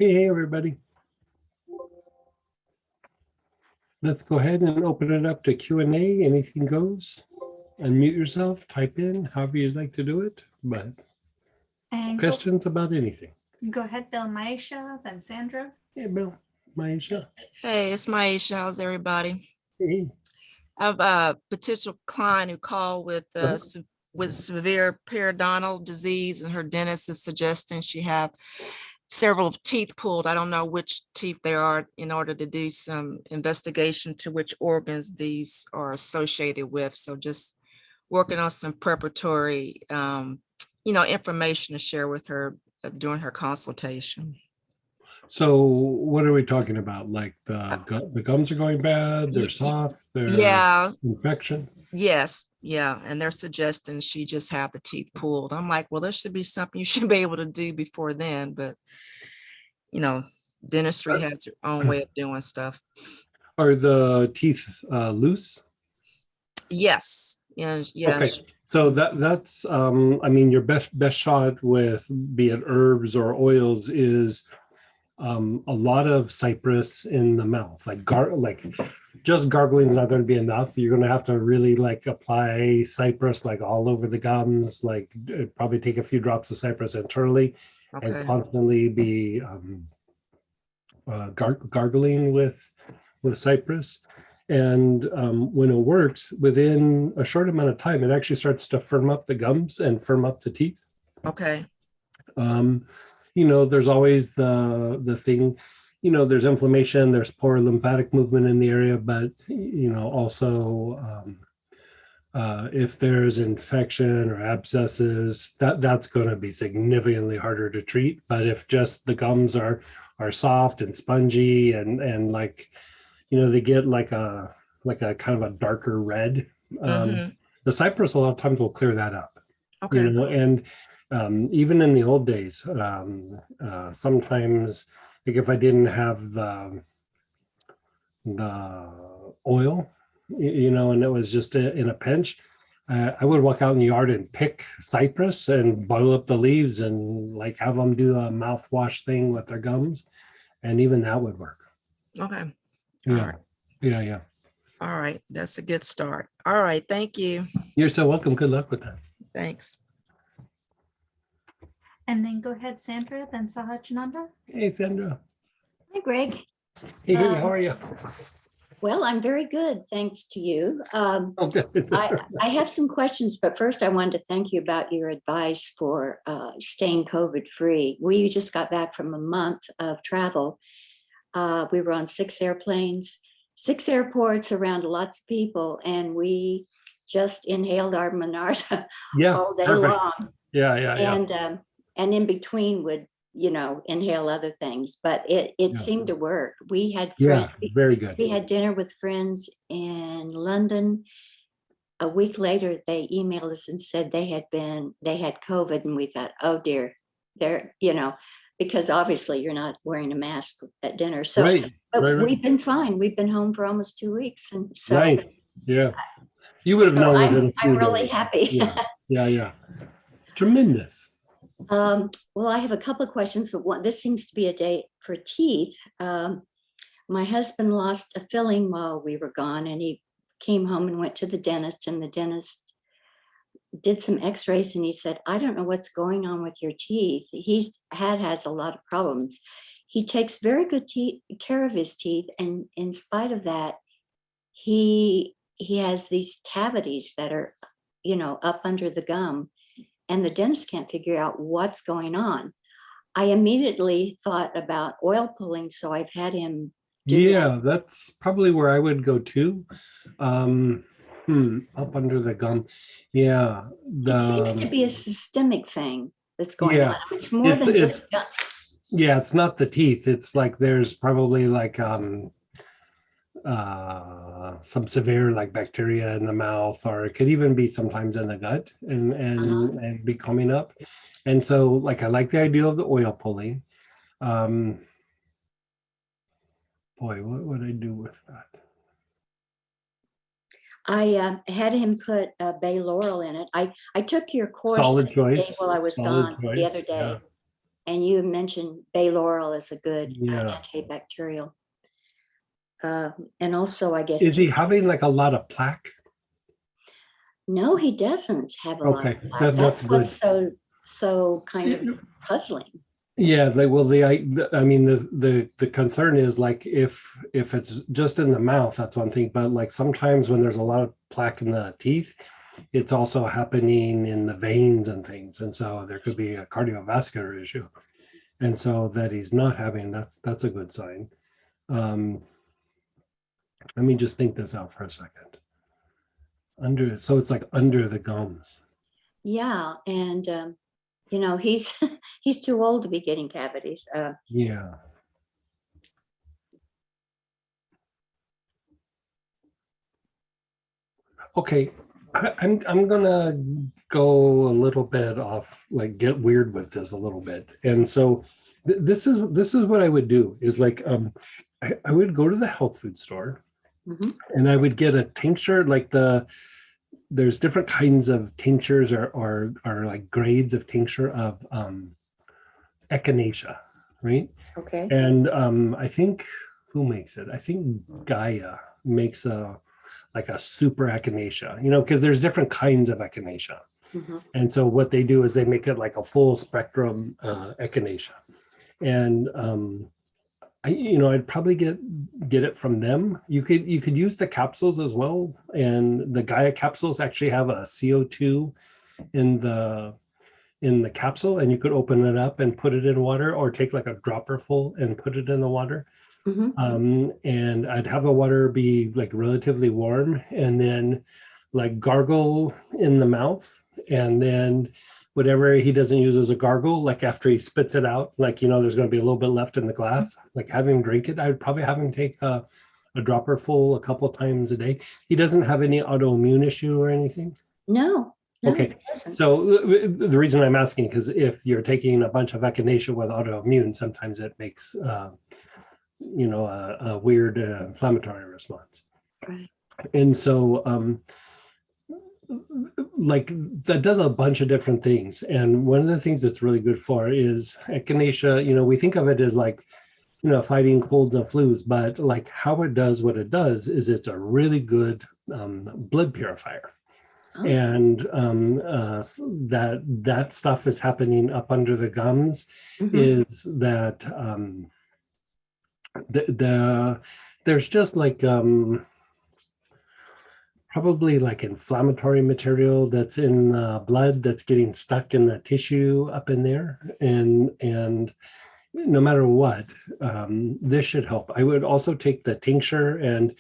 Hey, everybody. Let's go ahead and open it up to Q&A. Anything goes. Unmute yourself, type in however you'd like to do it, but And questions about anything. go ahead, Bill, Maisha, then Sandra. Hey, Bill, Maisha. Hey, it's Maisha. How's everybody? Hey. I have a potential client who called with severe periodontal disease, and her dentist is suggesting she have several teeth pulled. I don't know which teeth they are in order to do some investigation to which organs these are associated with. So just working on some preparatory, information to share with her during her consultation. So what are we talking about? Like the gums are going bad, they're soft, they're Yeah. infection? Yes, yeah, and they're suggesting she just have the teeth pulled. I'm like, well, there should be something you should be able to do before then, but dentistry has their own way of doing stuff. Are the teeth loose? Yes, yeah. Okay, so that's I mean, your best shot with be it herbs or oils is a lot of cypress in the mouth, like just gargling is not going to be enough. You're going to have to really like apply cypress like all over the gums, like probably take a few drops of cypress internally and Okay. constantly be gargling with cypress. And when it works, within a short amount of time, it actually starts to firm up the gums and firm up the teeth. Okay. There's always the thing, there's inflammation, there's poor lymphatic movement in the area, but also if there's infection or abscesses, that's going to be significantly harder to treat. But if just the gums are soft and spongy and like, they get like a kind of a darker red, the cypress a lot of times will clear that up. Okay. And even in the old days, sometimes like if I didn't have the oil, and it was just in a pinch, I would walk out in the yard and pick cypress and boil up the leaves and like have them do a mouthwash thing with their gums, and even that would work. Okay. Yeah. All right. Yeah. All right. That's a good start. All right. Thank you. You're so welcome. Good luck with that. Thanks. And then go ahead, Sandra, then Sahajananda. Hey, Sandra. Hi, Greg. Hey, how are you? Well, I'm very good, thanks to you. Okay. I have some questions, but first I wanted to thank you about your advice for staying COVID-free. We just got back from a month of travel. We were on 6 airplanes, 6 airports around lots of people, and we just inhaled our Monarda all day long. Yeah. And in between would, inhale other things, but it seemed to work. We had friends, very good. We had dinner with friends in London. A week later, they emailed us and said they had COVID, and we thought, oh dear, because obviously you're not wearing a mask at dinner. So right. We've been fine. We've been home for almost 2 weeks. And so right. Yeah. You would have known. I'm really happy. Yeah. Tremendous. Well, I have a couple of questions, but this seems to be a day for teeth. My husband lost a filling while we were gone, and he came home and went to the dentist, and the dentist did some x-rays, and he said, I don't know what's going on with your teeth. Has a lot of problems. He takes very good care of his teeth, and in spite of that, he has these cavities that are, up under the gum, and the dentist can't figure out what's going on. I immediately thought about oil pulling, so I've had him do that. That's probably where I would go to. Up under the gum. Yeah. It seems to be a systemic thing that's going on. It's more than just gum. Yeah, it's not the teeth. It's like there's probably like some severe like bacteria in the mouth, or it could even be sometimes in the gut and be coming up. And so like I like the idea of the oil pulling. Boy, what would I do with that? I had him put bay laurel in it. I took your course Solid choice. while I was gone the other day, And you mentioned bay laurel is a good Yeah. antibacterial. And also, I guess, Is he having like a lot of plaque? no, he doesn't have a lot. Okay, of plaque. that's That's what's good. so kind of puzzling. Yeah, like, well, I mean, the concern is like if it's just in the mouth, that's one thing, but like sometimes when there's a lot of plaque in the teeth, it's also happening in the veins and things, and so there could be a cardiovascular issue. And so that he's not having, that's a good sign. Let me just think this out for a second. So it's like under the gums. Yeah, and he's he's too old to be getting cavities. Yeah. Okay, I'm gonna go a little bit off, like get weird with this a little bit. And so this is what I would do is like I would go to the health food store Mhm. and I would get a tincture, like there's different kinds of tinctures or like grades of tincture of echinacea, right? Okay. And I think who makes it? I think Gaia makes a super echinacea, because there's different kinds of echinacea. Mhm. And so what they do is they make it like a full spectrum echinacea. And I'd probably get it from them. You could use the capsules as well. And the Gaia capsules actually have a CO2 in the capsule, and you could open it up and put it in water, or take like a dropper full and put it in the water. Mhm. And I'd have the water be like relatively warm, and then like gargle in the mouth, and then whatever he doesn't use as a gargle, like after he spits it out, like there's going to be a little bit left in the glass, like have him drink it. I would probably have him take a dropper full a couple times a day. He doesn't have any autoimmune issue or anything. No. Okay, it doesn't. so the reason I'm asking, because if you're taking a bunch of echinacea with autoimmune, sometimes it makes a weird inflammatory response. Right. And so like that does a bunch of different things. And one of the things that's really good for is echinacea. We think of it as like, fighting colds and flus, but like how it does what it does is it's a really good blood purifier. Oh. And that stuff is happening up under the gums. Mhm. Is that there's just like probably like inflammatory material that's in blood that's getting stuck in the tissue up in there, and no matter what, this should help. I would also take the tincture and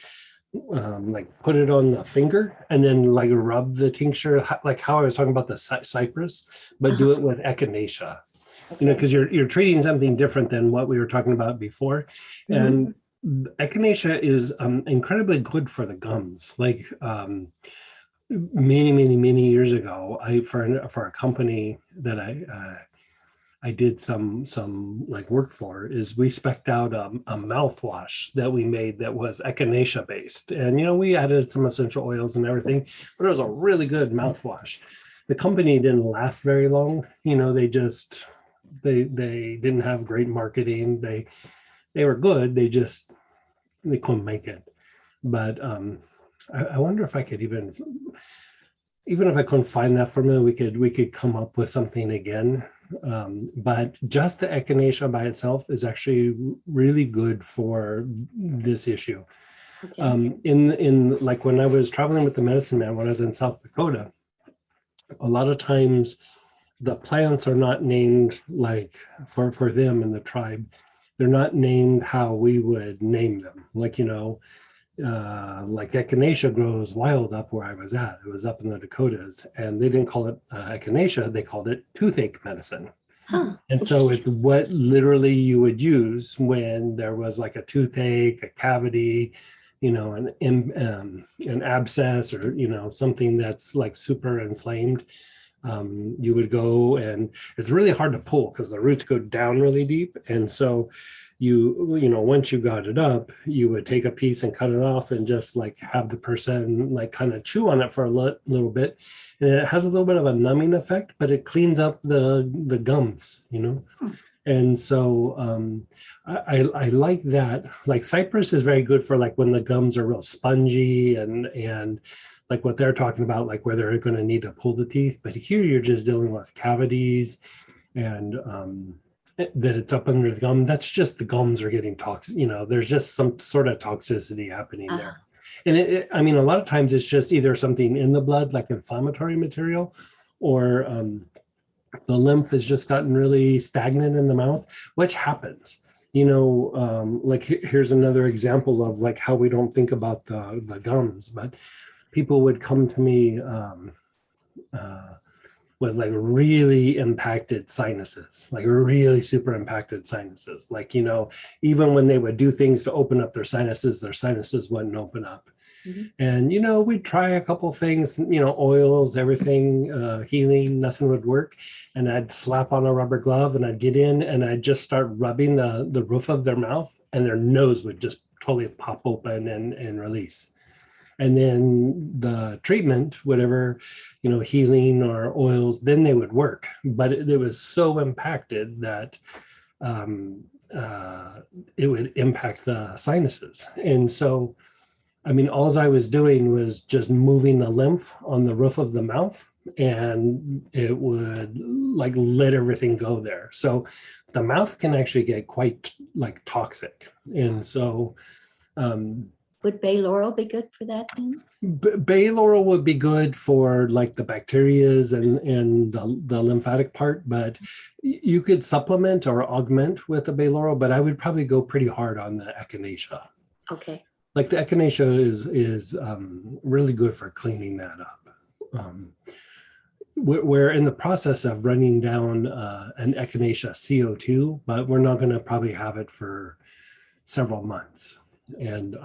like put it on the finger, and then like rub the tincture, like how I was talking about the cypress, but do it with echinacea. Okay. Because you're treating something different than what we were talking about before. Mhm. And echinacea is incredibly good for the gums. Like many years ago, for a company that I did some like work for, is we spec'd out a mouthwash that we made that was echinacea based. And, we added some essential oils and everything, but it was a really good mouthwash. The company didn't last very long. They didn't have great marketing. They were good. They couldn't make it. But I wonder if I could even if I couldn't find that formula, we could come up with something again. But just the echinacea by itself is actually really good for this issue. Okay. In like when I was traveling with the medicine man when I was in South Dakota, a lot of times the plants are not named like for them in the tribe. They're not named how we would name them. Like, like echinacea grows wild up where I was at. It was up in the Dakotas, and they didn't call it echinacea. They called it toothache medicine. Huh. And so it's what literally you would use when there was like a toothache, a cavity, an abscess, or something that's like super inflamed. You would go, and it's really hard to pull because the roots go down really deep. And so once you got it up, you would take a piece and cut it off and just like have the person like kind of chew on it for a little bit. And it has a little bit of a numbing effect, but it cleans up the gums. And so I like that. Like cypress is very good for like when the gums are real spongy and like what they're talking about, like where they're going to need to pull the teeth. But here you're just dealing with cavities and that it's up under the gum. That's just the gums are getting toxic. You know, there's just some sort of toxicity happening there. And I mean, a lot of times it's just either something in the blood, like inflammatory material, or the lymph has just gotten really stagnant in the mouth, which happens. You know, like here's another example of like how we don't think about the gums, but people would come to me with like really impacted sinuses, like really super impacted sinuses. Like, you know, even when they would do things to open up their sinuses wouldn't open up. And, you know, we'd try a couple things, you know, oils, everything, healing, nothing would work. And I'd slap on a rubber glove and I'd get in and I'd just start rubbing the roof of their mouth and their nose would just totally pop open and release. And then the treatment, whatever, you know, healing or oils, then they would work. But it was so impacted that it would impact the sinuses. And so, I mean, all I was doing was just moving the lymph on the roof of the mouth and it would like let everything go there. So the mouth can actually get quite like toxic. And so, would bay laurel be good for that then? Bay laurel would be good for like the bacterias and the lymphatic part, but you could supplement or augment with the bay laurel, but I would probably go pretty hard on the echinacea. Okay. Like the echinacea is really good for cleaning that up. We're in the process of running down an echinacea CO2, but we're not going to probably have it for several months. And,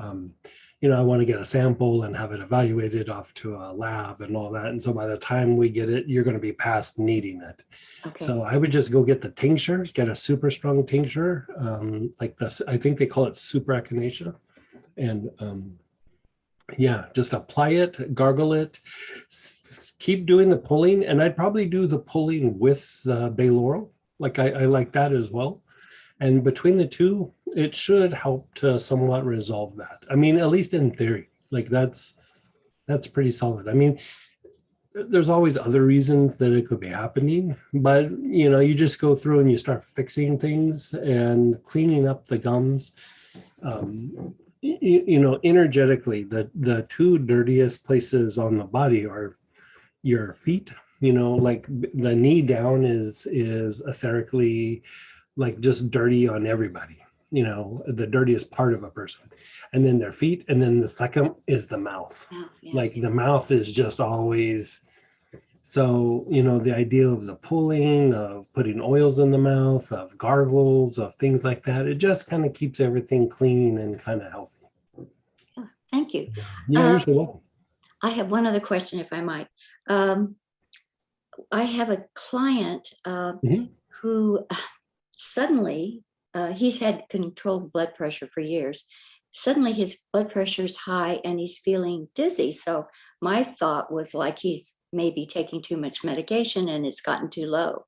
you know, I want to get a sample and have it evaluated off to a lab and all that. And so by the time we get it, you're going to be past needing it. Okay. So I would just go get the tincture, get a super strong tincture, like this, I think they call it super echinacea. And yeah, just apply it, gargle it, keep doing the pulling. And I'd probably do the pulling with the bay laurel. Like I like that as well. And between the two, it should help to somewhat resolve that. I mean, at least in theory, like that's pretty solid. I mean, there's always other reasons that it could be happening, but you know, you just go through and you start fixing things and cleaning up the gums. You know, energetically, the two dirtiest places on the body are your feet. You know, like the knee down is etherically like just dirty on everybody, you know, the dirtiest part of a person, and then their feet. And then the second is the mouth. Oh, yeah. Like the mouth is just always, so, you know, the idea of the pulling, of putting oils in the mouth, of gargles, of things like that, it just kind of keeps everything clean and kind of healthy. Yeah, thank you. Yeah, you're so welcome. I have one other question, if I might. I have a client who suddenly, he's had controlled blood pressure for years. Suddenly his blood pressure is high and he's feeling dizzy. So my thought was like he's maybe taking too much medication and it's gotten too low,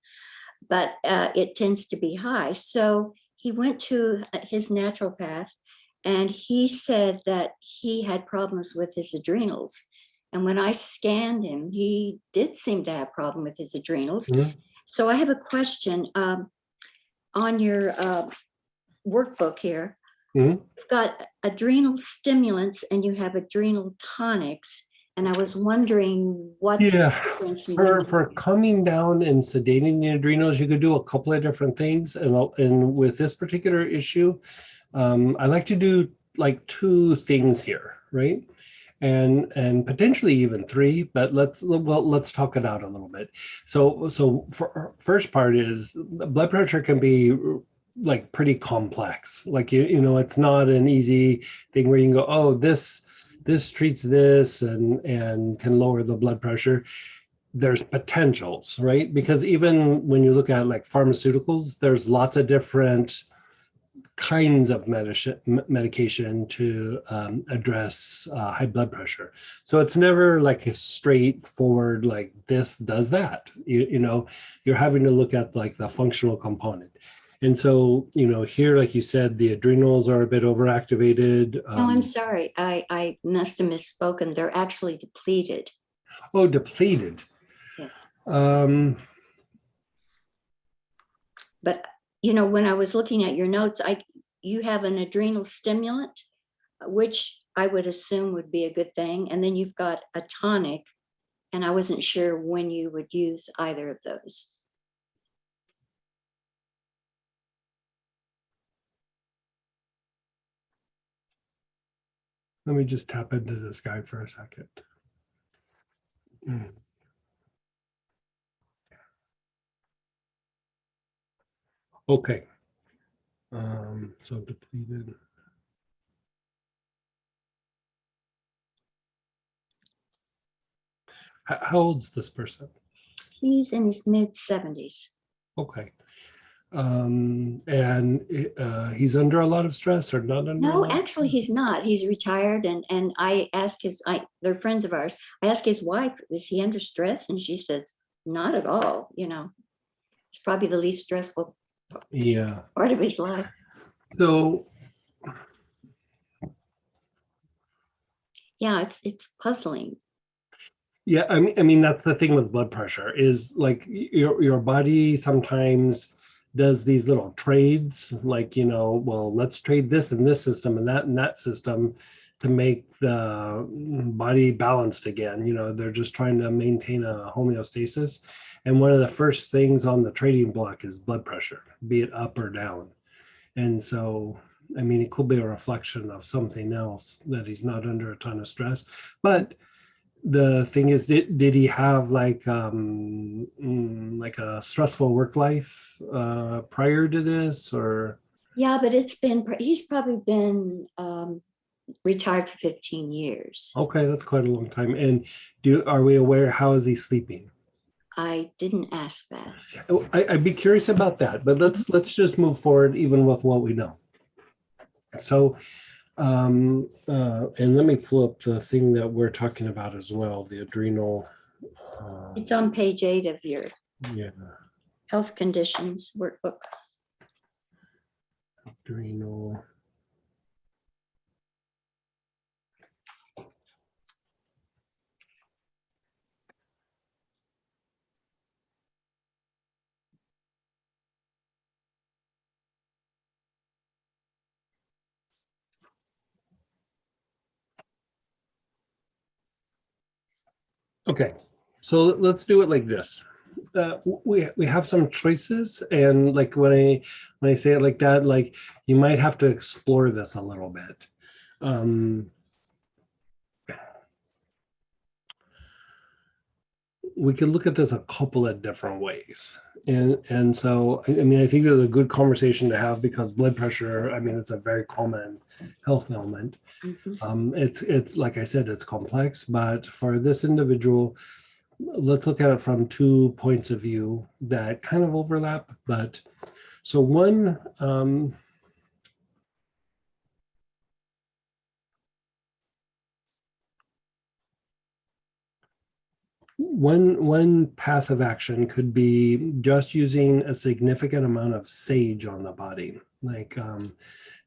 but it tends to be high. So he went to his naturopath and he said that he had problems with his adrenals. And when I scanned him, he did seem to have a problem with his adrenals. So I have a question. On your workbook here, you've got adrenal stimulants and you have adrenal tonics. And I was wondering what's the difference for calming down and sedating the adrenals, you could do a couple of different things. And with this particular issue, I like to do like two things here, right? And potentially even three, but let's talk it out a little bit. So for first part is blood pressure can be like pretty complex. Like you know, it's not an easy thing where you can go, oh, this treats this and can lower the blood pressure. There's potentials, right? Because even when you look at like pharmaceuticals, there's lots of different kinds of medication to address high blood pressure. So it's never like a straightforward, like this does that. You know, you're having to look at like the functional component. And so, here, like you said, the adrenals are a bit overactivated. No, I'm sorry. I must have misspoken. They're actually depleted. Oh, depleted. Yeah. Um, But, when I was looking at your notes, you have an adrenal stimulant, which I would assume would be a good thing. And then you've got a tonic, and I wasn't sure when you would use either of those. Let me just tap into this guy for a second. Okay. So depleted. How old's this person? He's in his mid-70s. Okay. And he's under a lot of stress or not under? a No, lot? actually, he's not. He's retired, and I asked they're friends of ours. I asked his wife, is he under stress? And she says, not at all. It's probably the least stressful Yeah. part of his life. So Yeah, it's puzzling. yeah, I mean that's the thing with blood pressure is like your body sometimes does these little trades, like well, let's trade this in this system and that system to make the body balanced again. They're just trying to maintain a homeostasis, and one of the first things on the trading block is blood pressure, be it up or down. And so, I mean, it could be a reflection of something else that he's not under a ton of stress. But the thing is, did he have like a stressful work life prior to this, or? Yeah, but he's probably been retired for 15 years. Okay, that's quite a long time. And are we aware, how is he sleeping? I didn't ask that. I'd be curious about that, but let's just move forward even with what we know. So, and let me pull up the thing that we're talking about as well, the adrenal. It's on page 8 of your Yeah, health conditions workbook. adrenal. Okay, so let's do it like this. We have some choices, and like when I say it like that, like you might have to explore this a little bit. We can look at this a couple of different ways. And so, I mean, I think it's a good conversation to have because blood pressure, I mean, it's a very common health ailment. Mhm. It's like I said, it's complex, but for this individual, let's look at it from 2 points of view that kind of overlap. But so one, one path of action could be just using a significant amount of sage on the body, like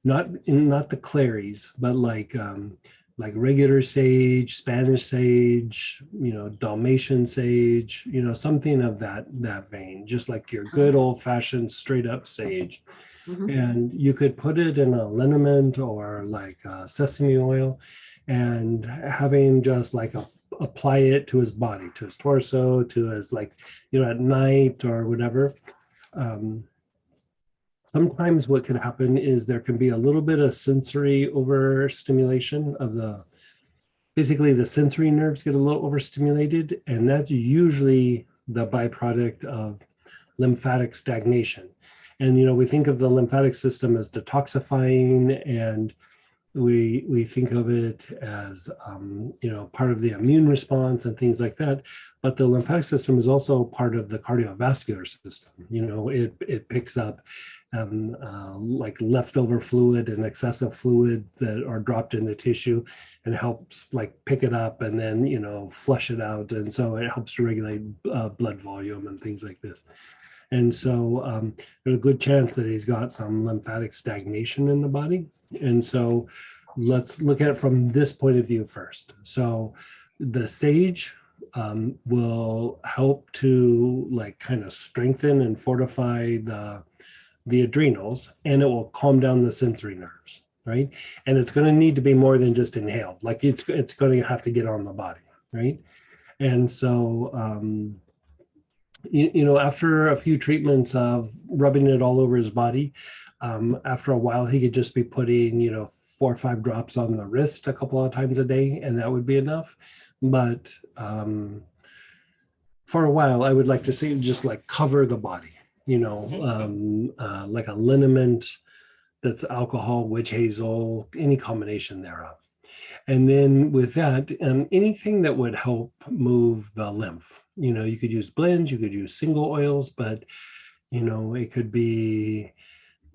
not the claries, but like regular sage, Spanish sage, Dalmatian sage, something of that vein, just like your good old fashioned straight up sage. Mhm. And you could put it in a liniment or like sesame oil, and having just like apply it to his body, to his torso, to his like, at night or whatever. Sometimes what can happen is there can be a little bit of sensory overstimulation of basically the sensory nerves get a little overstimulated, and that's usually the byproduct of lymphatic stagnation. And, we think of the lymphatic system as detoxifying, and we think of it as part of the immune response and things like that, but the lymphatic system is also part of the cardiovascular system. It picks up like leftover fluid and excessive fluid that are dropped in the tissue and helps like pick it up and then flush it out, and so it helps to regulate blood volume and things like this. And so there's a good chance that he's got some lymphatic stagnation in the body. And so let's look at it from this point of view first. So the sage will help to like kind of strengthen and fortify the adrenals, and it will calm down the sensory nerves, right? And it's going to need to be more than just inhaled. Like it's going to have to get on the body, right? And so you know, after a few treatments of rubbing it all over his body, after a while he could just be putting, you know, 4 or 5 drops on the wrist a couple of times a day, and that would be enough. But for a while I would like to see just like cover the body, you know, like a liniment that's alcohol, witch hazel, any combination thereof. And then with that, anything that would help move the lymph, you know, you could use blends, you could use single oils, but, you know, it could be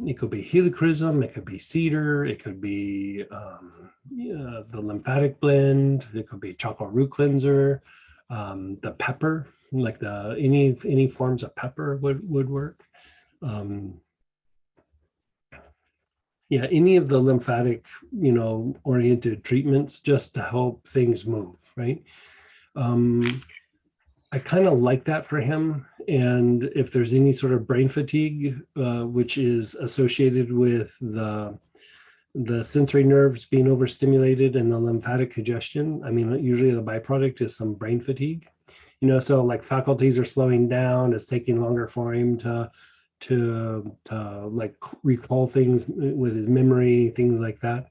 helichrysum, it could be cedar, it could be the lymphatic blend, it could be chocolate root cleanser, the pepper, like any forms of pepper would work. Yeah, any of the lymphatic, you know, oriented treatments just to help things move, right? I kind of like that for him. And if there's any sort of brain fatigue, which is associated with the sensory nerves being overstimulated and the lymphatic congestion, I mean, usually the byproduct is some brain fatigue, you know, so like faculties are slowing down, it's taking longer for him to like recall things with his memory, things like that.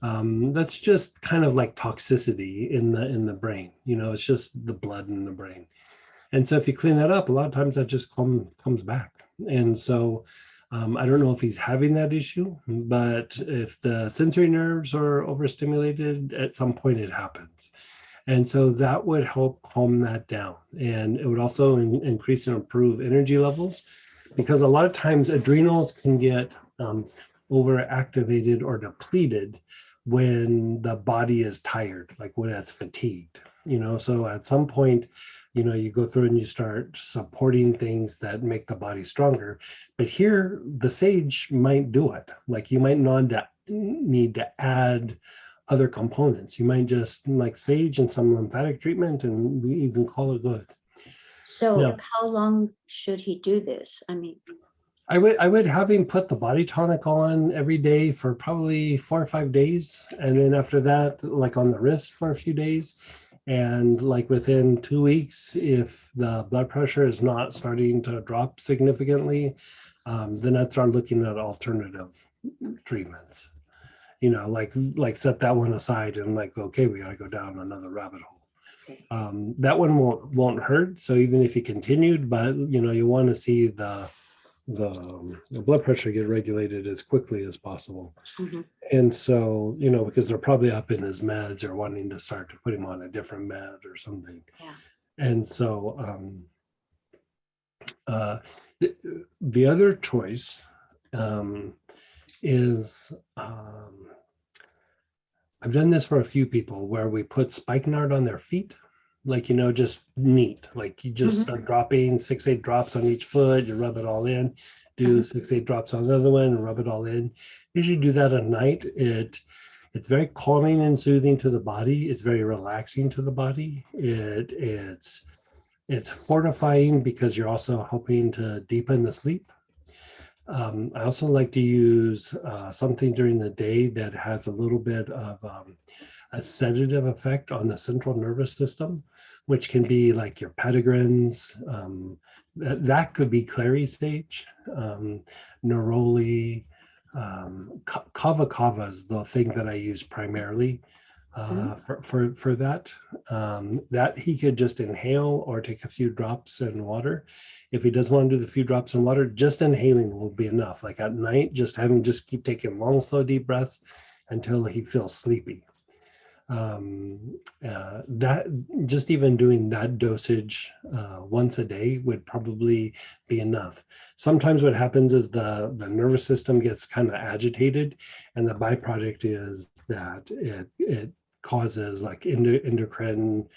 That's just kind of like toxicity in the brain, you know, it's just the blood in the brain. And so if you clean that up, a lot of times that just comes back. And so I don't know if he's having that issue, but if the sensory nerves are overstimulated, at some point it happens. And so that would help calm that down. And it would also increase and improve energy levels, because a lot of times adrenals can get overactivated or depleted when the body is tired, like when it's fatigued, you know. So at some point, you know, you go through and you start supporting things that make the body stronger. But here, the sage might do it. Like you might not need to add other components. You might just like sage and some lymphatic treatment, and we even call it good. So Yeah. how long should he do this? I mean, I would have him put the body tonic on every day for probably 4 or 5 days. And then after that, like on the wrist for a few days. And like within 2 weeks, if the blood pressure is not starting to drop significantly, then I'd start looking at alternative treatments. You know, like set that one aside and like, okay, we gotta go down another rabbit hole. That one won't hurt. So even if you continued, but you know, you want to see the blood pressure get regulated as quickly as possible. mhm. And so, you know, because they're probably up in his meds or wanting to start to put him on a different med or something. Yeah. And so the other choice is I've done this for a few people where we put spikenard on their feet, like, you know, just neat, like you just start dropping 6, 8 drops on each foot, you rub it all in, do 6, 8 drops on another one and rub it all in. Usually do that at night. It's very calming and soothing to the body. It's very relaxing to the body. It's fortifying because you're also helping to deepen the sleep. I also like to use something during the day that has a little bit of a sedative effect on the central nervous system, which can be like your Pettigrins. That could be clary sage, neroli, kava kava is the thing that I use primarily for that. That he could just inhale or take a few drops in water. If he doesn't want to do the few drops in water, just inhaling will be enough. Like at night, just keep taking long, slow, deep breaths until he feels sleepy. That just even doing that dosage once a day would probably be enough. Sometimes what happens is the nervous system gets kind of agitated, and the byproduct is that it causes like endocrine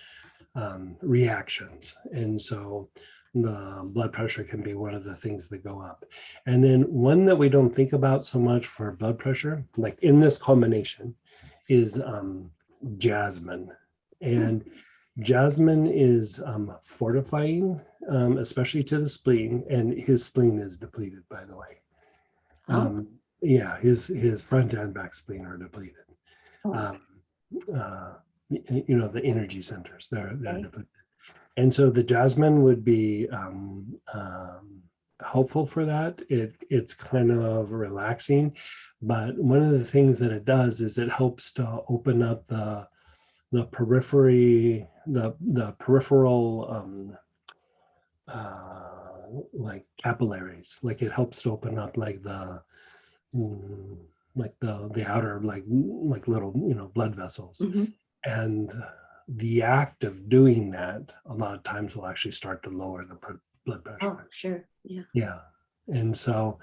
reactions. And so the blood pressure can be one of the things that go up. And then one that we don't think about so much for blood pressure, like in this combination, is jasmine. And jasmine is fortifying, especially to the spleen, and his spleen is depleted, by the way. Oh. Yeah, his front and back spleen are depleted. Oh, The energy centers, they're Okay. depleted. And so the jasmine would be helpful for that. It's kind of relaxing, but one of the things that it does is it helps to open up the periphery, the peripheral like capillaries. Like it helps to open up like the outer like little blood vessels. mhm. And the act of doing that a lot of times will actually start to lower the blood pressure. Oh, sure. Yeah. Yeah. And so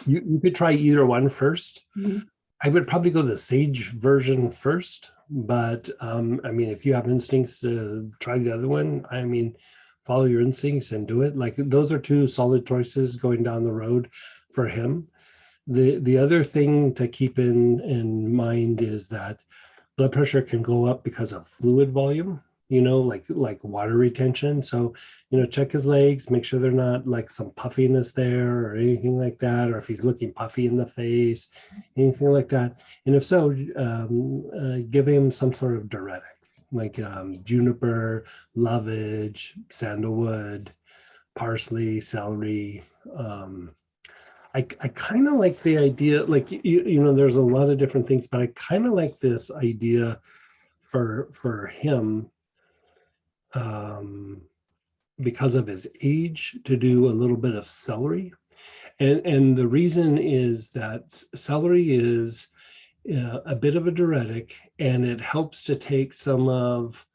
you could try either one first. Mhm. I would probably go the sage version first, but I mean, if you have instincts to try the other one, I mean, follow your instincts and do it. Like those are two solid choices going down the road for him. The other thing to keep in mind is that blood pressure can go up because of fluid volume, like water retention. So, check his legs, make sure they're not like some puffiness there or anything like that, or if he's looking puffy in the face, anything like that. And if so, give him some sort of diuretic, like juniper, lovage, sandalwood, parsley, celery. I kind of like the idea, like, there's a lot of different things, but I kind of like this idea for him, because of his age, to do a little bit of celery. And the reason is that celery is a bit of a diuretic, and it helps to take some of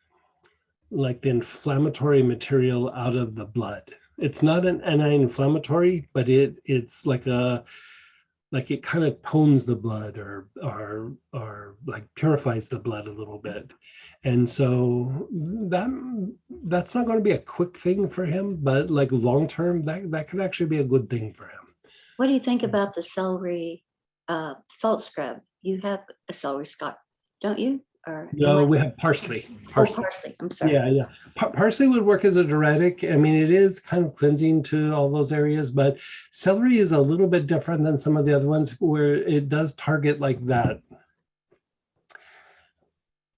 like the inflammatory material out of the blood. It's not an anti-inflammatory, but it's like it kind of tones the blood or like purifies the blood a little bit. And so that's not going to be a quick thing for him, but like long term, that could actually be a good thing for him. What do you think about the celery salt scrub? You have a celery scrub, don't you? Or No, we have parsley. parsley. I'm sorry. Yeah. Parsley would work as a diuretic. I mean, it is kind of cleansing to all those areas, but celery is a little bit different than some of the other ones where it does target like that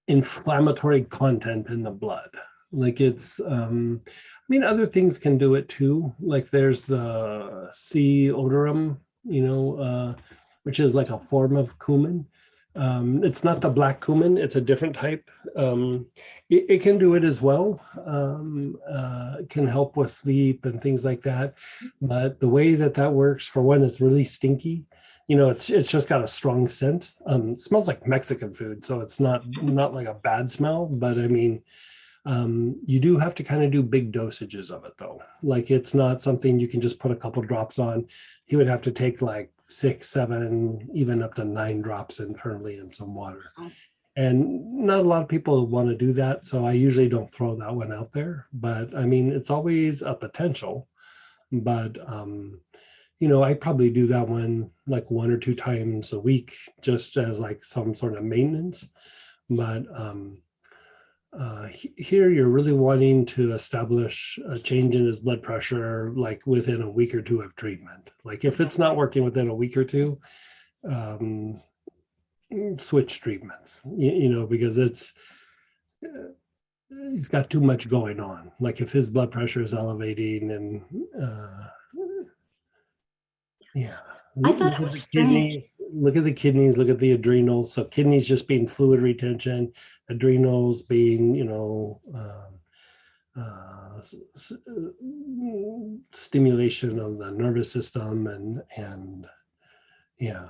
inflammatory content in the blood. Like it's, I mean, other things can do it too. Like there's the C. odorum, which is like a form of cumin. It's not the black cumin, it's a different type. It can do it as well. It can help with sleep and things like that. But the way that works, for one, it's really stinky. It's just got a strong scent. It smells like Mexican food, so it's not like a bad smell. But I mean, you do have to kind of do big dosages of it, though. Like it's not something you can just put a couple drops on. He would have to take like 6, 7, even up to 9 drops internally in some water. And not a lot of people want to do that, so I usually don't throw that one out there. But I mean, it's always a potential. But I probably do that one like 1 or 2 times a week, just as like some sort of maintenance. But here you're really wanting to establish a change in his blood pressure like within a week or 2 of treatment. Like if it's not working within a week or 2, switch treatments, because he's got too much going on. Like if his blood pressure is elevating and yeah. I thought it was strange. Look at the kidneys, look at the adrenals. So kidneys just being fluid retention, adrenals being, stimulation of the nervous system and yeah.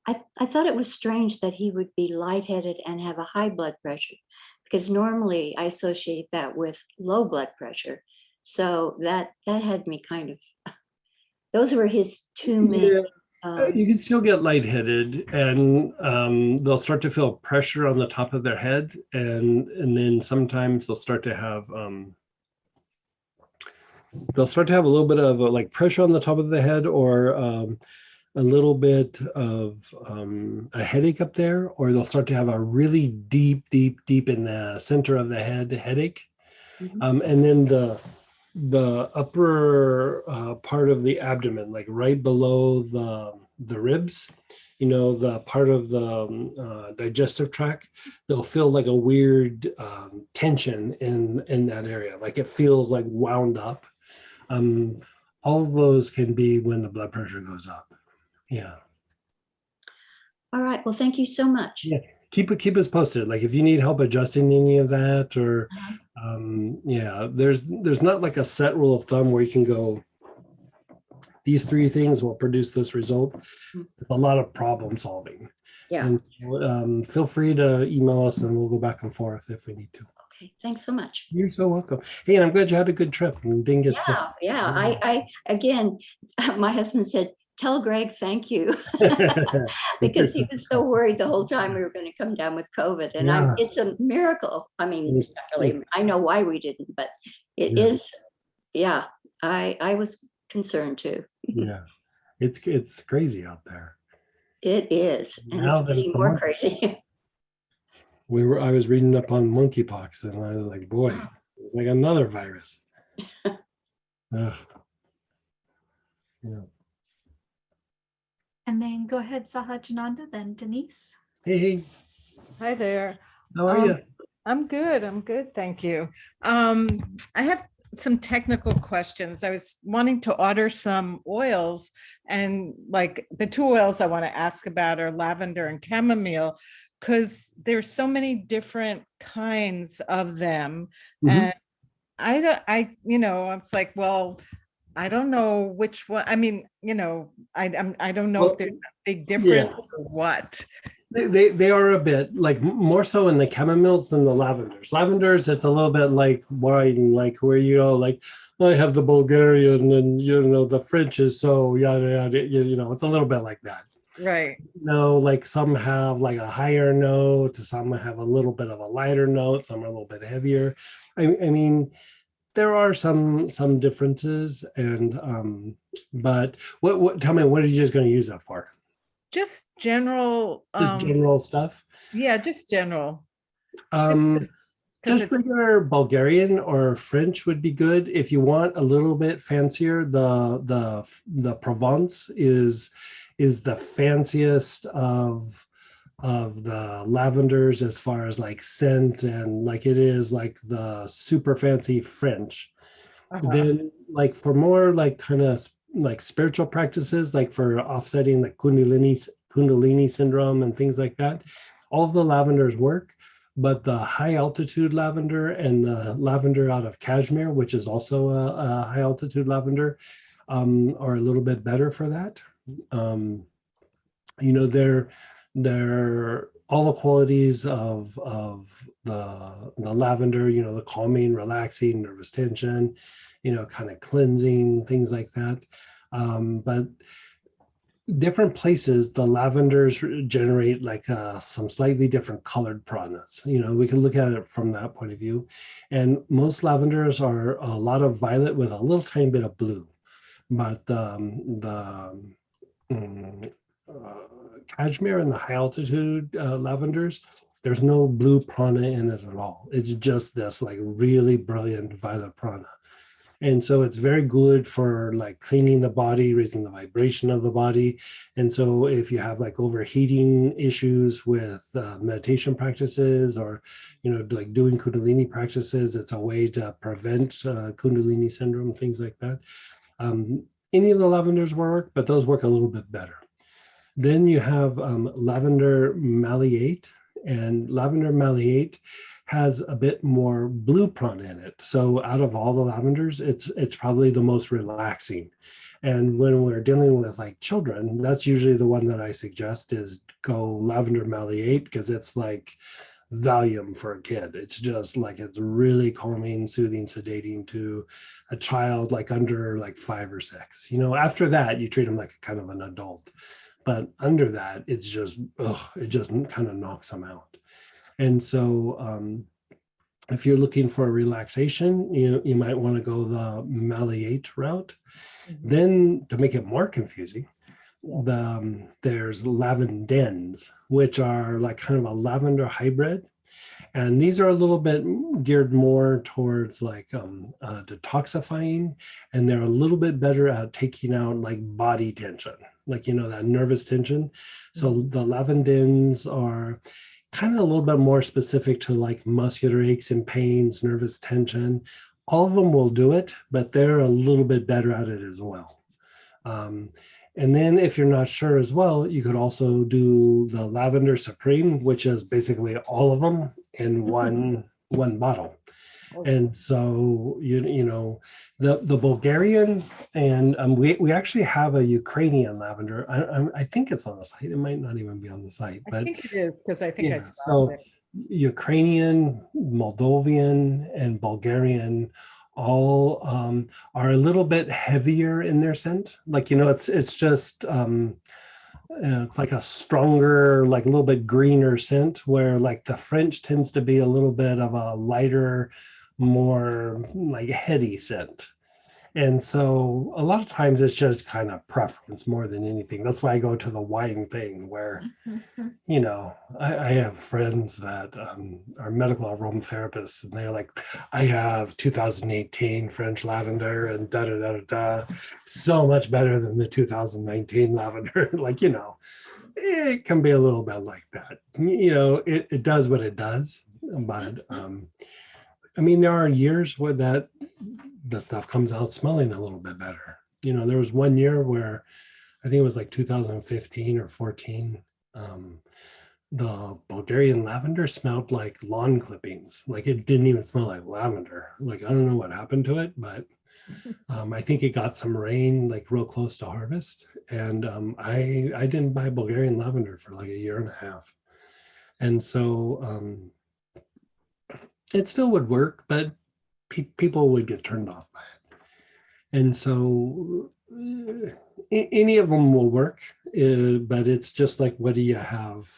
I thought it was strange that he would be lightheaded and have a high blood pressure, because normally I associate that with low blood pressure. So that had me kind of, those were his two main You can still get lightheaded, and they'll start to feel pressure on the top of their head, and then sometimes they'll start to have a little bit of like pressure on the top of the head, or a little bit of a headache up there, or they'll start to have a really deep in the center of the head headache. Mhm. And then the upper part of the abdomen, like right below the ribs, the part of the digestive tract, they'll feel like a weird tension in that area, like it feels like wound up. All of those can be when the blood pressure goes up. Yeah. All right. Well, thank you so much. Yeah. Keep us posted. Like if you need help adjusting any of that, or Uh-huh. there's not like a set rule of thumb where you can go, these three things will produce this result. Mhm. It's a lot of problem solving. Yeah. And feel free to email us and we'll go back and forth if we need to. Okay. Thanks so much. You're so welcome. Hey, and I'm glad you had a good trip and didn't get sick. Yeah. I again, my husband said, tell Greg thank you, because he was so worried the whole time we were going to come down with COVID. And Yeah. it's a miracle. I mean, it's not really, I know why we didn't, but it Yeah. is. Yeah. I was concerned too. Yeah, it's crazy out there. It is. And Now it's that it's getting the more month. crazy. I was reading up on monkeypox and I was like, boy, it's like another virus. Ugh. Yeah. And then go ahead, Sahajananda, then Denise. Hey, Hi there. how are you? I'm good, thank you. I have some technical questions. I was wanting to order some oils, and like the two oils I want to ask about are lavender and chamomile, because there's so many different kinds of them. Mhm. And it's like, well, I don't know which one. I mean, I don't know Well, if there's a big difference or what. They are a bit like more so in the chamomiles than the lavenders. Lavenders, it's a little bit like wine, like where like I have the Bulgarian and the French is so yada yada. It's a little bit like that. Right. Like some have like a higher note, some have a little bit of a lighter note, some are a little bit heavier. I mean, there are some differences, and but what? Tell me, what are you just going to use that for? Just general. Just general stuff. Yeah, just general. Just regular Bulgarian or French would be good. If you want a little bit fancier, the Provence is the fanciest of the lavenders as far as like scent, and like it is like the super fancy French. Then like for more like kind of like spiritual practices, like for offsetting like Kundalini syndrome and things like that, all of the lavenders work. But the high altitude lavender and the lavender out of Kashmir, which is also a high altitude lavender, are a little bit better for that. They're all the qualities of the lavender, the calming, relaxing, nervous tension, kind of cleansing, things like that. But different places, the lavenders generate like some slightly different colored pranas. We can look at it from that point of view. And most lavenders are a lot of violet with a little tiny bit of blue. But Kashmir and the high altitude lavenders, there's no blue prana in it at all. It's just this like really brilliant violet prana. And so it's very good for like cleaning the body, raising the vibration of the body. And so if you have like overheating issues with meditation practices, or, like doing Kundalini practices, it's a way to prevent Kundalini syndrome, things like that. Any of the lavenders work, but those work a little bit better. Then you have lavender malleate, and lavender malleate has a bit more blue prana in it. So out of all the lavenders, it's probably the most relaxing. And when we're dealing with like children, that's usually the one that I suggest is go lavender malleate, because it's like Valium for a kid. It's just like, it's really calming, soothing, sedating to a child like under like 5 or 6. After that, you treat them like kind of an adult. But under that, it's just, it just kind of knocks them out. And so if you're looking for relaxation, you might want to go the maliate route. Then to make it more confusing, there's lavendens, which are like kind of a lavender hybrid. And these are a little bit geared more towards like detoxifying, and they're a little bit better at taking out like body tension, like, that nervous tension. So the lavendens are kind of a little bit more specific to like muscular aches and pains, nervous tension. All of them will do it, but they're a little bit better at it as well. And then if you're not sure as well, you could also do the Lavender Supreme, which is basically all of them in one bottle. And so, the Bulgarian, and we actually have a Ukrainian lavender. I think it's on the site. It might not even be on the site, I but think it is, because I think I yeah, saw so it. Ukrainian, Moldovan, and Bulgarian all are a little bit heavier in their scent. Like, it's just it's like a stronger, like a little bit greener scent, where like the French tends to be a little bit of a lighter, more like heady scent. And so a lot of times it's just kind of preference more than anything. That's why I go to the wine thing, where, I have friends that are medical aromatherapists, and they're like, I have 2018 French lavender and da da da da da, so much better than the 2019 lavender. Like, it can be a little bit like that. It does what it does. But there are years where the stuff comes out smelling a little bit better. There was one year where I think it was like 2015 or 14. The Bulgarian lavender smelled like lawn clippings. Like, it didn't even smell like lavender. Like, I don't know what happened to it, but I think it got some rain like real close to harvest. And I didn't buy Bulgarian lavender for like a year and a half. And so it still would work, but people would get turned off by it. And so any of them will work, but it's just like, what do you have?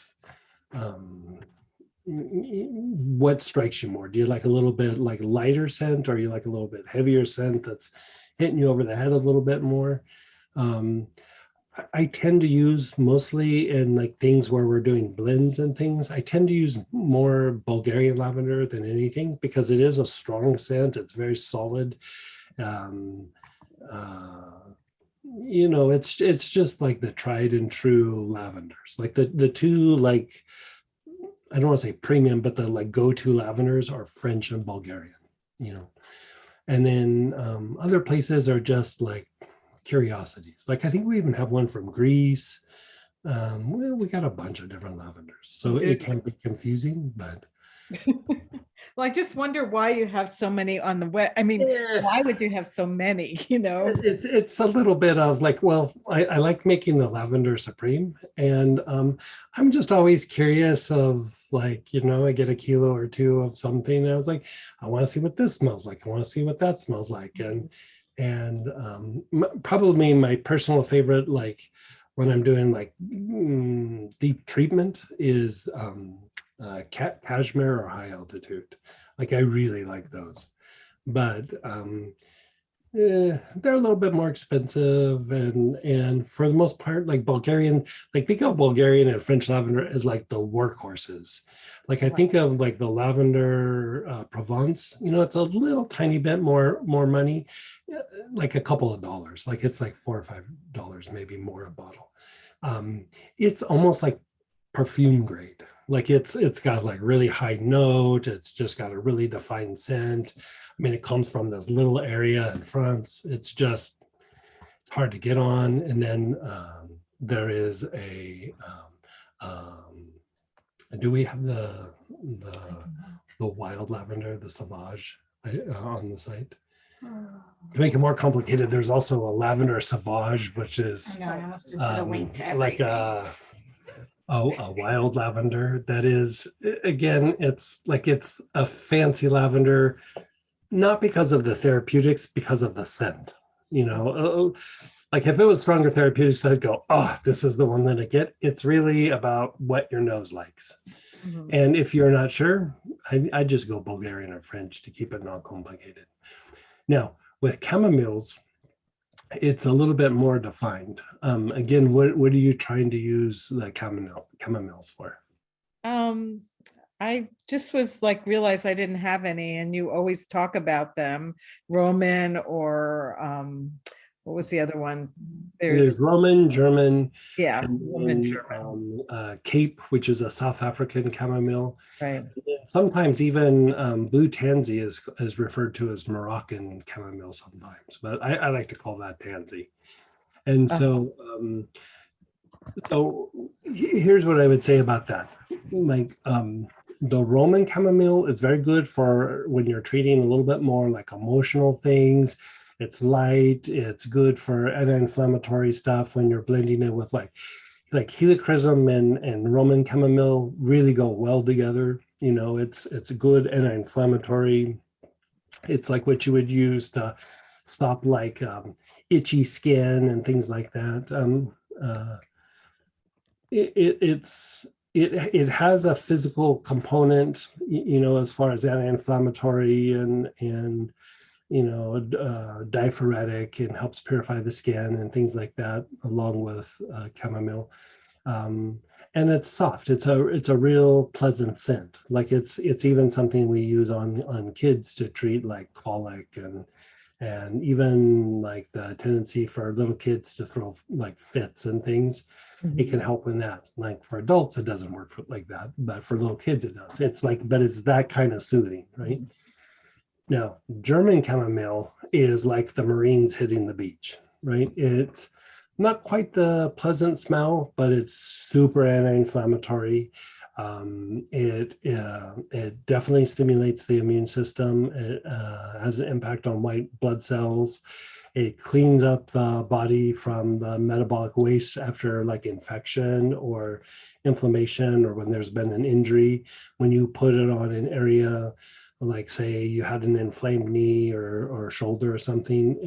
What strikes you more? Do you like a little bit like lighter scent, or you like a little bit heavier scent that's hitting you over the head a little bit more? I tend to use mostly in like things where we're doing blends and things. I tend to use more Bulgarian lavender than anything, because it is a strong scent. It's very solid. It's just like the tried and true lavenders. Like the two, like, I don't want to say premium, but the like go-to lavenders are French and Bulgarian. And then other places are just like curiosities. Like, I think we even have one from Greece. We got a bunch of different lavenders, so it can be confusing, but Well, I just wonder why you have so many on the web. Why would you have so many? It's a little bit of like, well, I like making the Lavender Supreme, and I'm just always curious of like, I get a kilo or two of something, and I was like, I want to see what this smells like. I want to see what that smells like. And probably my personal favorite, like when I'm doing like deep treatment, is cashmere or high altitude. Like, I really like those, but they're a little bit more expensive, and for the most part, like Bulgarian, like think of Bulgarian and French lavender as like the workhorses. Like, I think of like the lavender Provence, it's a little tiny bit more money, like a couple of dollars. Like, it's like $4 or $5 maybe more a bottle. It's almost like perfume grade. Like, it's got like really high note. It's just got a really defined scent. It comes from this little area in France. It's hard to get on. And then there is a, do we have the wild lavender, the Sauvage, on the site? To make it more complicated, there's also a Lavender Sauvage, which is I know, I almost just did a link to like everything. Oh, a wild lavender. That is, again, it's a fancy lavender, not because of the therapeutics, because of the scent. You know, like if it was stronger therapeutics, I'd go, oh, this is the one that I get. It's really about what your nose likes. Mhm. And if you're not sure, I just go Bulgarian or French to keep it not complicated. Now, with chamomiles, it's a little bit more defined. Again, what are you trying to use the chamomiles for? Um, I just was like, realized I didn't have any, and you always talk about them, Roman or what was the other one? There's There's, Roman, German, yeah, and Roman, then German, Cape, which is a South African chamomile. right? Sometimes even blue tansy is referred to as Moroccan chamomile sometimes, but I like to call that tansy. And Uh, so here's what I would say about that. Like the Roman chamomile is very good for when you're treating a little bit more like emotional things. It's light. It's good for anti-inflammatory stuff when you're blending it with like helichrysum and Roman chamomile really go well together. You know, it's a good anti-inflammatory. It's like what you would use to stop like itchy skin and things like that. It has a physical component, you know, as far as anti-inflammatory and diaphoretic and helps purify the skin and things like that, along with chamomile. Um, and it's soft. It's a real pleasant scent. Like it's even something we use on kids to treat like colic and even like the tendency for little kids to throw like fits and things. It can help in that. Like for adults, it doesn't work like that, but for little kids, it does. It's like, but it's that kind of soothing, right? Now, German chamomile is like the Marines hitting the beach, right? It's not quite the pleasant smell, but it's super anti-inflammatory. It definitely stimulates the immune system. It has an impact on white blood cells. It cleans up the body from the metabolic waste after like infection or inflammation or when there's been an injury. When you put it on an area like say you had an inflamed knee or shoulder or something,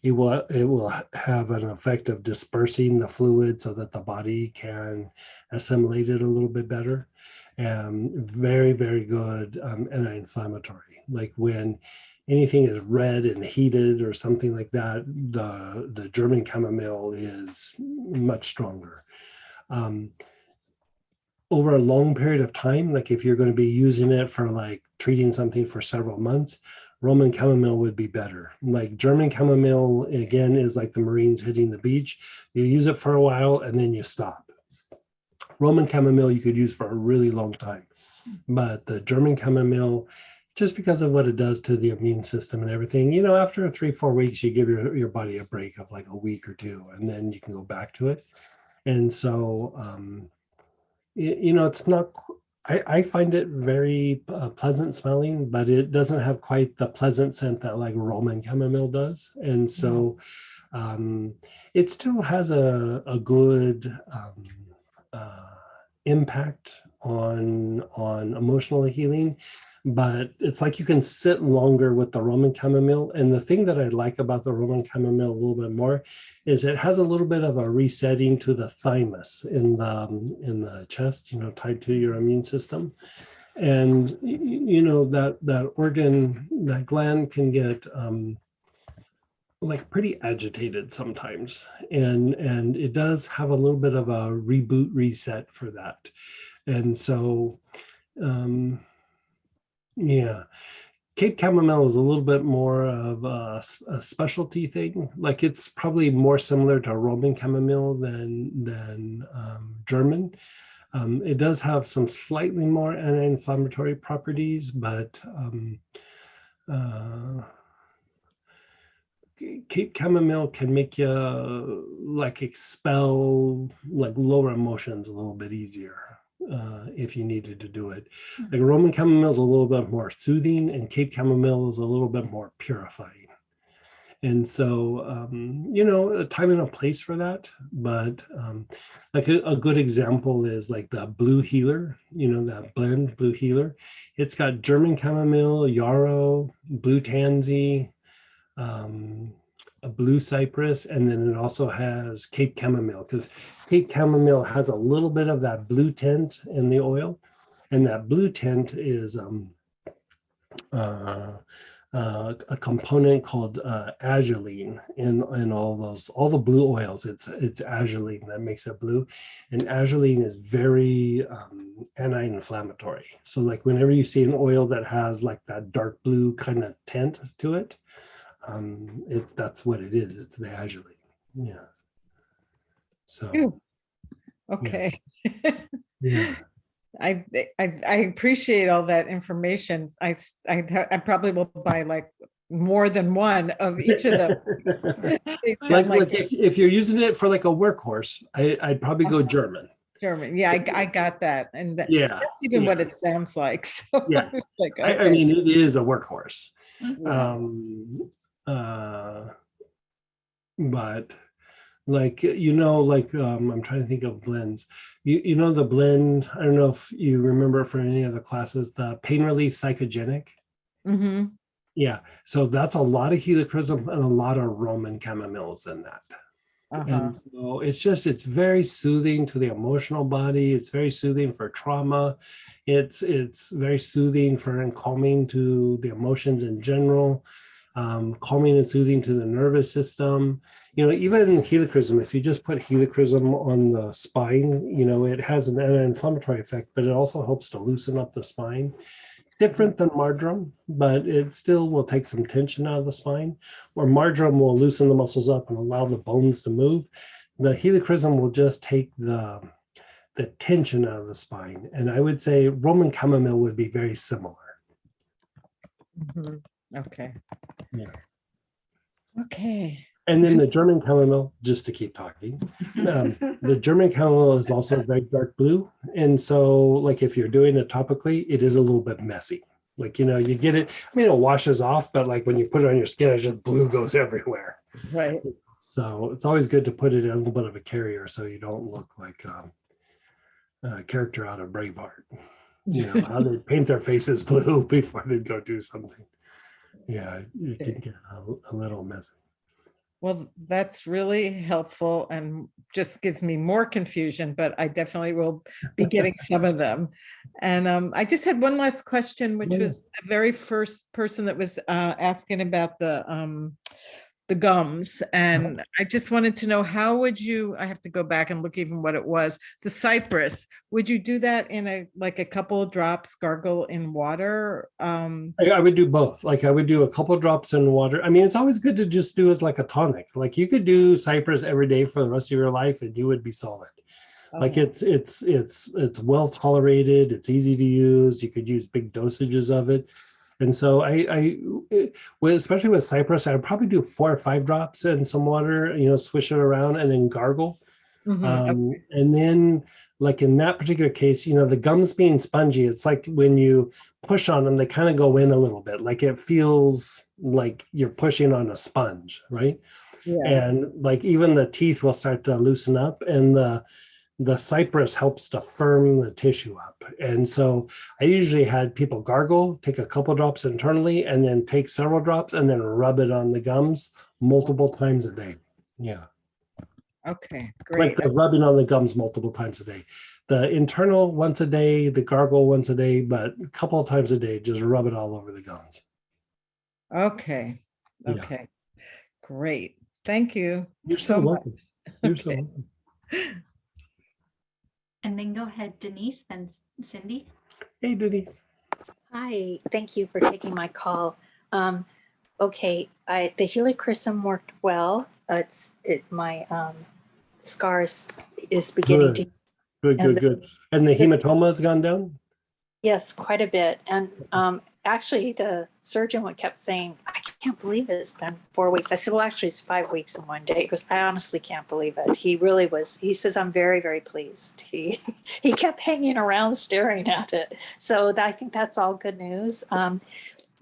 it will have an effect of dispersing the fluid so that the body can assimilate it a little bit better. Very, very good anti-inflammatory. Like when anything is red and heated or something like that, the German chamomile is much stronger. Over a long period of time, like if you're going to be using it for like treating something for several months, Roman chamomile would be better. Like German chamomile, again, is like the Marines hitting the beach. You use it for a while and then you stop. Roman chamomile you could use for a really long time, but the German chamomile, just because of what it does to the immune system and everything, you know, after 3-4 weeks, you give your body a break of like a week or two, and then you can go back to it. And so, you know, it's not, I find it very pleasant smelling, but it doesn't have quite the pleasant scent that like Roman chamomile does. And so it still has a good impact on emotional healing, but it's like you can sit longer with the Roman chamomile. And the thing that I like about the Roman chamomile a little bit more is it has a little bit of a resetting to the thymus in the chest, you know, tied to your immune system. And you know that organ, that gland can get like pretty agitated sometimes, and it does have a little bit of a reboot reset for that. And so yeah, Cape chamomile is a little bit more of a specialty thing. Like it's probably more similar to Roman chamomile than German. It does have some slightly more anti-inflammatory properties, but Cape chamomile can make you like expel like lower emotions a little bit easier if you needed to do it. Like Roman chamomile is a little bit more soothing, and Cape chamomile is a little bit more purifying. And so, a time and a place for that. But like a good example is like the Blue Healer, that blend Blue Healer. It's got German chamomile, yarrow, blue tansy, a blue cypress, and then it also has Cape chamomile, because Cape chamomile has a little bit of that blue tint in the oil. And that blue tint is a component called azulene in all the blue oils. It's azulene that makes it blue, and azulene is very anti-inflammatory. So like whenever you see an oil that has like that dark blue kind of tint to it, that's what it is. It's the azulene. Yeah. So Phew. Okay. yeah. I appreciate all that information. I probably will buy like more than one of each of them. They sound like if you're using it for like a workhorse, I'd probably go German. German. Yeah, I got that. And Yeah. that's even what it sounds like. So Yeah. I was like, I okay. mean, it is a workhorse. Yeah. But like, I'm trying to think of blends. The blend, I don't know if you remember from any other classes, the pain relief psychogenic. Mm-hmm. Yeah. So that's a lot of helichrysum and a lot of Roman chamomiles in that. Uh-huh. And so it's very soothing to the emotional body. It's very soothing for trauma. It's very soothing for and calming to the emotions in general. Calming and soothing to the nervous system. Even helichrysum, if you just put helichrysum on the spine, it has an anti-inflammatory effect, but it also helps to loosen up the spine. Different than marjoram, but it still will take some tension out of the spine, where marjoram will loosen the muscles up and allow the bones to move. The helichrysum will just take the tension out of the spine. And I would say Roman chamomile would be very similar. Mm-hmm. Okay. Yeah. Okay. And then the German chamomile, just to keep talking, the German chamomile is also very dark blue. And so like if you're doing it topically, it is a little bit messy. Like, you get it, it washes off, but like when you put it on your skin, it's just blue goes everywhere. Right. So it's always good to put it in a little bit of a carrier so you don't look like a character out of Braveheart. How they paint their faces blue before they go do something. Yeah, it can get a little messy. Well, that's really helpful and just gives me more confusion, but I definitely will be getting some of them. And I just had one last question, which was the very first person that was asking about the gums. And I just wanted to know, how would you, I have to go back and look even what it was, the cypress, would you do that in a couple of drops, gargle in water? I would do both. Like I would do a couple of drops in water. It's always good to just do as like a tonic. Like you could do cypress every day for the rest of your life and you would be solid. Like it's well tolerated. It's easy to use. You could use big dosages of it. And so especially with cypress, I would probably do 4 or 5 drops in some water, swish it around and then gargle. Mm-hmm. And then like in that particular case, the gums being spongy, it's like when you push on them, they kind of go in a little bit, like it feels like you're pushing on a sponge, right? Yeah. And like even the teeth will start to loosen up, and the cypress helps to firm the tissue up. And so I usually had people gargle, take a couple drops internally, and then take several drops and then rub it on the gums multiple times a day. Yeah. Okay, great. Like the rubbing on the gums multiple times a day. The internal once a day, the gargle once a day, but a couple of times a day, just rub it all over the gums. Okay. Yeah. Okay. Great. Thank you. You're so welcome. You're so Okay. welcome. And then go ahead, Denise, then Cindy. Hey, Denise. Hi, thank you for taking my call. Okay, the helichrysum worked well. My scars is beginning to, Good. And the hematoma has gone down? yes, quite a bit. And actually, the surgeon kept saying, I can't believe it's been 4 weeks. I said, well, actually, it's 5 weeks and 1 day, because I honestly can't believe it. He really was. He says, I'm very, very pleased. He kept hanging around staring at it. So I think that's all good news. So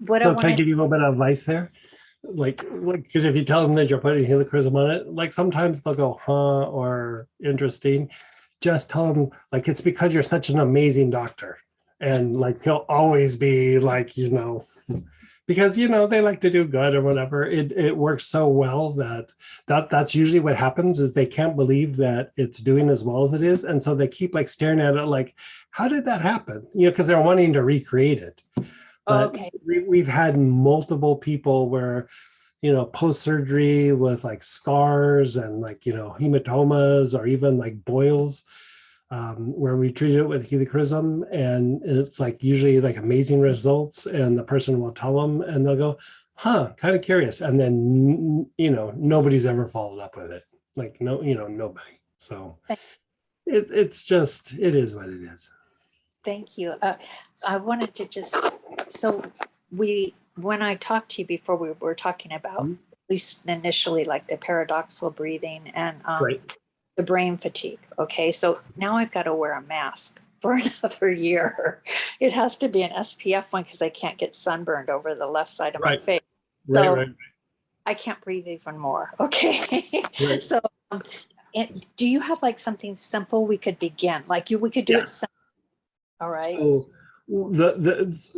can I give you a little bit of advice there? like, because if you tell them that you're putting helichrysum on it, like sometimes they'll go, huh, or interesting. Just tell them like, it's because you're such an amazing doctor. And like, he'll always be like, because, they like to do good or whatever. It works so well that's usually what happens is they can't believe that it's doing as well as it is. And so they keep like staring at it like, how did that happen? Because they're wanting to recreate it. But Okay. we've had multiple people where, post-surgery with like scars and like, hematomas or even like boils, where we treat it with helichrysum, and it's like usually like amazing results, and the person will tell them and they'll go, huh, kind of curious. And then, nobody's ever followed up with it. Like, nobody. So it's just, it is what it is. Thank you. I wanted to just, so when I talked to you before, we were talking about, Mhm. at least initially, like the paradoxical breathing and Right. the brain fatigue. Okay. So now I've got to wear a mask for another year. It has to be an SPF one because I can't get sunburned over the left side of Right. my face. Right, So- right. I can't breathe even more. Okay. Right. So do you have like something simple we could begin? Like we could do Yeah. it. All right.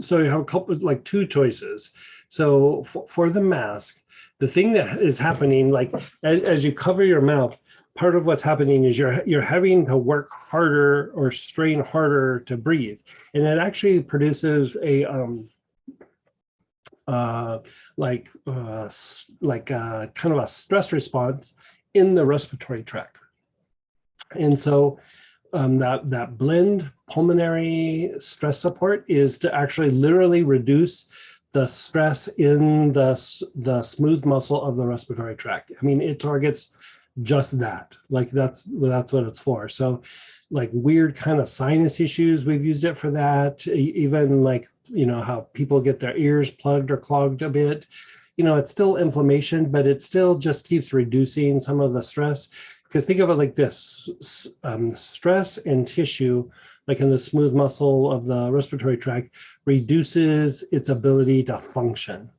So you have a couple, like two choices. So for the mask, the thing that is happening, like as you cover your mouth, part of what's happening is you're having to work harder or strain harder to breathe, and it actually produces a kind of a stress response in the respiratory tract, and so. That blend pulmonary stress support is to actually literally reduce the stress in the smooth muscle of the respiratory tract. I mean, it targets just that. Like that's what it's for. So like weird kind of sinus issues, we've used it for that. Even like, how people get their ears plugged or clogged a bit. It's still inflammation, but it still just keeps reducing some of the stress. Because think of it like this, stress in tissue, like in the smooth muscle of the respiratory tract, reduces its ability to function.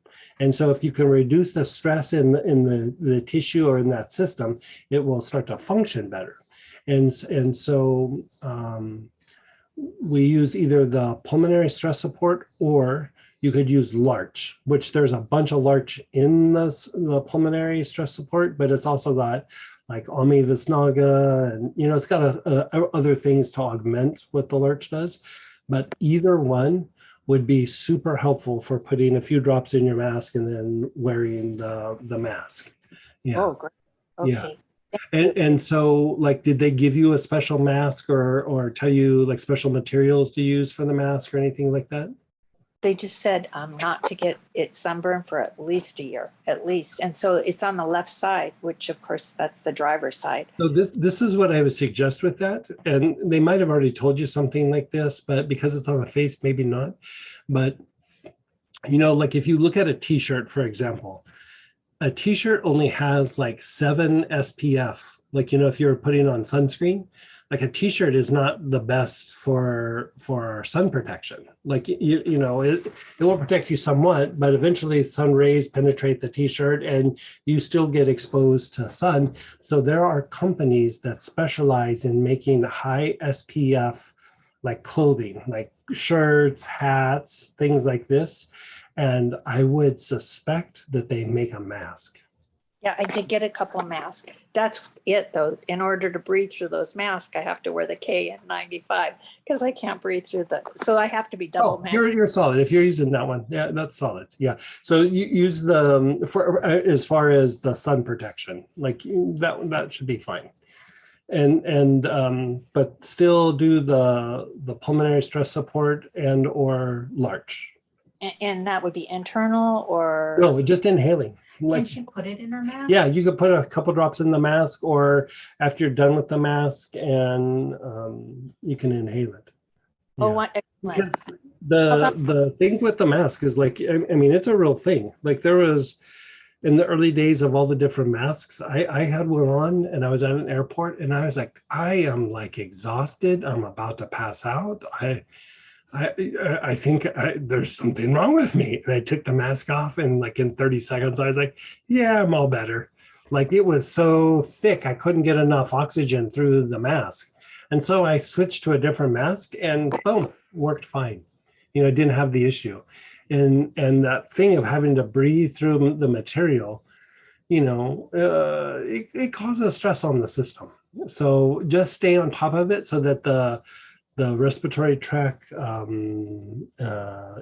And so if you can reduce the stress in the tissue or in that system, it will start to function better. And so we use either the pulmonary stress support, or you could use Larch, which there's a bunch of Larch in the pulmonary stress support, but it's also got like Ami Visnaga, and it's got other things to augment what the Larch does. But either one would be super helpful for putting a few drops in your mask and then wearing the mask. Yeah. Oh, great. Okay. Yeah. And so like, did they give you a special mask or tell you like special materials to use for the mask or anything like that? They just said not to get it sunburned for at least a year, at least. And so it's on the left side, which of course that's the driver's side. So this is what I would suggest with that. And they might have already told you something like this, but because it's on the face, maybe not. But, like if you look at a t-shirt, for example, a t-shirt only has like 7 SPF. Like, if you're putting on sunscreen, like a t-shirt is not the best for sun protection. Like, it will protect you somewhat, but eventually sun rays penetrate the t-shirt and you still get exposed to sun. So there are companies that specialize in making high SPF, like clothing, like shirts, hats, things like this. And I would suspect that they make a mask. Yeah, I did get a couple of masks. That's it though. In order to breathe through those masks, I have to wear the KN95 because I can't breathe through so I have to be double masked. You're solid. If you're using that one, yeah, that's solid. Yeah. So you use the for as far as the sun protection, like that should be fine. And but still do the pulmonary stress support and or Larch. And that would be internal or? No, just inhaling. Can Like, she put it in her mouth? yeah, you could put a couple drops in the mask, or after you're done with the mask, and you can inhale it. Oh, Yeah. what? Excellent. Because the thing with the mask is like, I mean, it's a real thing. Like there was, in the early days of all the different masks, I had one on and I was at an airport and I was like, I am like exhausted. I'm about to pass out. I think there's something wrong with me. And I took the mask off, and like in 30 seconds, I was like, yeah, I'm all better. Like it was so thick, I couldn't get enough oxygen through the mask. And so I switched to a different mask and boom, worked fine. You know, didn't have the issue. And that thing of having to breathe through the material, you know, it causes stress on the system. So just stay on top of it so that the respiratory tract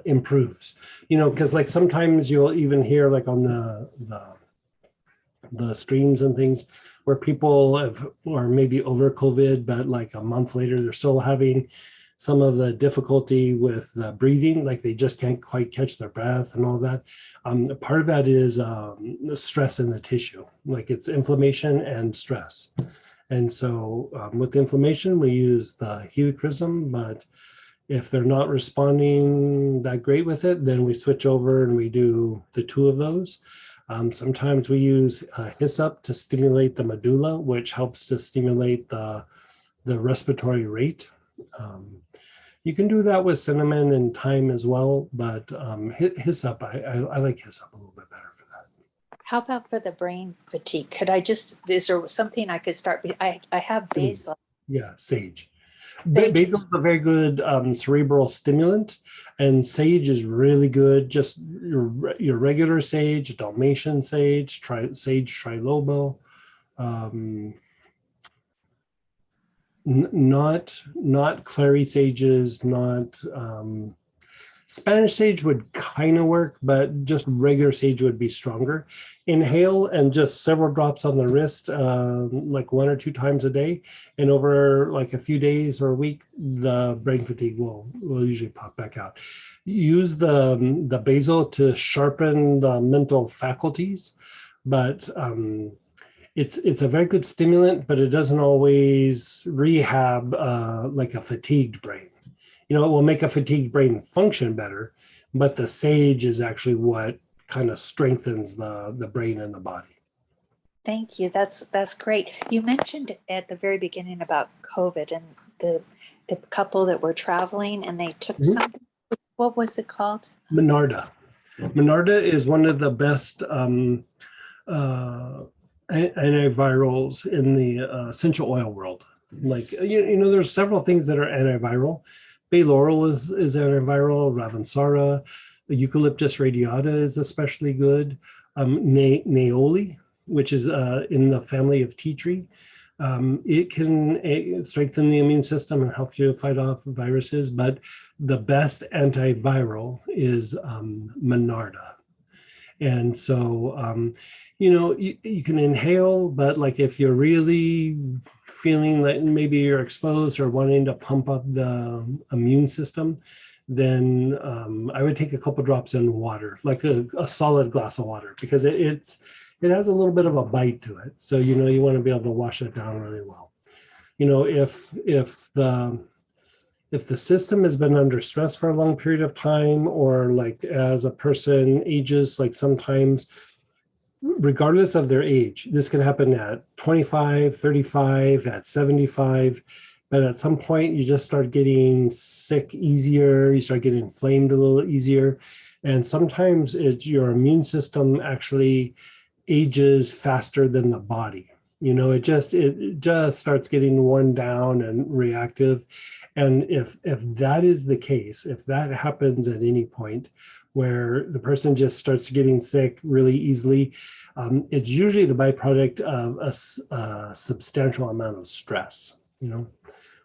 improves, you know, because like sometimes you'll even hear like on the streams and things where people have, or maybe over COVID, but like a month later, they're still having some of the difficulty with breathing, like they just can't quite catch their breath and all that. Part of that is the stress in the tissue, like it's inflammation and stress. And so with inflammation, we use the Helichrysum, but if they're not responding that great with it, then we switch over and we do the two of those. Sometimes we use hyssop to stimulate the medulla, which helps to stimulate the respiratory rate. You can do that with cinnamon and thyme as well, but hyssop, I like hyssop a little bit better for that. How about for the brain fatigue? Could I just, is there something I could start? I have basil. Yeah, sage. Sage. Basil is a very good cerebral stimulant, and sage is really good. Just your regular sage, Dalmatian sage, sage trilobo. Not clary sages, not Spanish sage would kind of work, but just regular sage would be stronger. Inhale and just several drops on the wrist, like 1 or 2 times a day. And over like a few days or a week, the brain fatigue will usually pop back out. Use the basil to sharpen the mental faculties, but it's a very good stimulant, but it doesn't always rehab like a fatigued brain. You know, it will make a fatigued brain function better, but the sage is actually what kind of strengthens the brain and the body. Thank you. That's great. You mentioned at the very beginning about COVID and the couple that were traveling and they took something. What was it called? Monarda. Monarda is one of the best antivirals in the essential oil world. Like, you know, there's several things that are antiviral. Bay laurel is antiviral, Ravensara, Eucalyptus radiata is especially good. Neoli, which is in the family of tea tree. It can strengthen the immune system and help you fight off viruses, but the best antiviral is Monarda. And so, you know, you can inhale, but like if you're really feeling that maybe you're exposed or wanting to pump up the immune system, then I would take a couple drops in water, like a solid glass of water, because it has a little bit of a bite to it. So, you know, you want to be able to wash it down really well. You know, if the system has been under stress for a long period of time, or like as a person ages, like sometimes, regardless of their age, this can happen at 25, 35, at 75, but at some point you just start getting sick easier, you start getting inflamed a little easier. And sometimes it's your immune system actually ages faster than the body. You know, it just starts getting worn down and reactive. And if that is the case, if that happens at any point where the person just starts getting sick really easily, it's usually the byproduct of a substantial amount of stress, you know.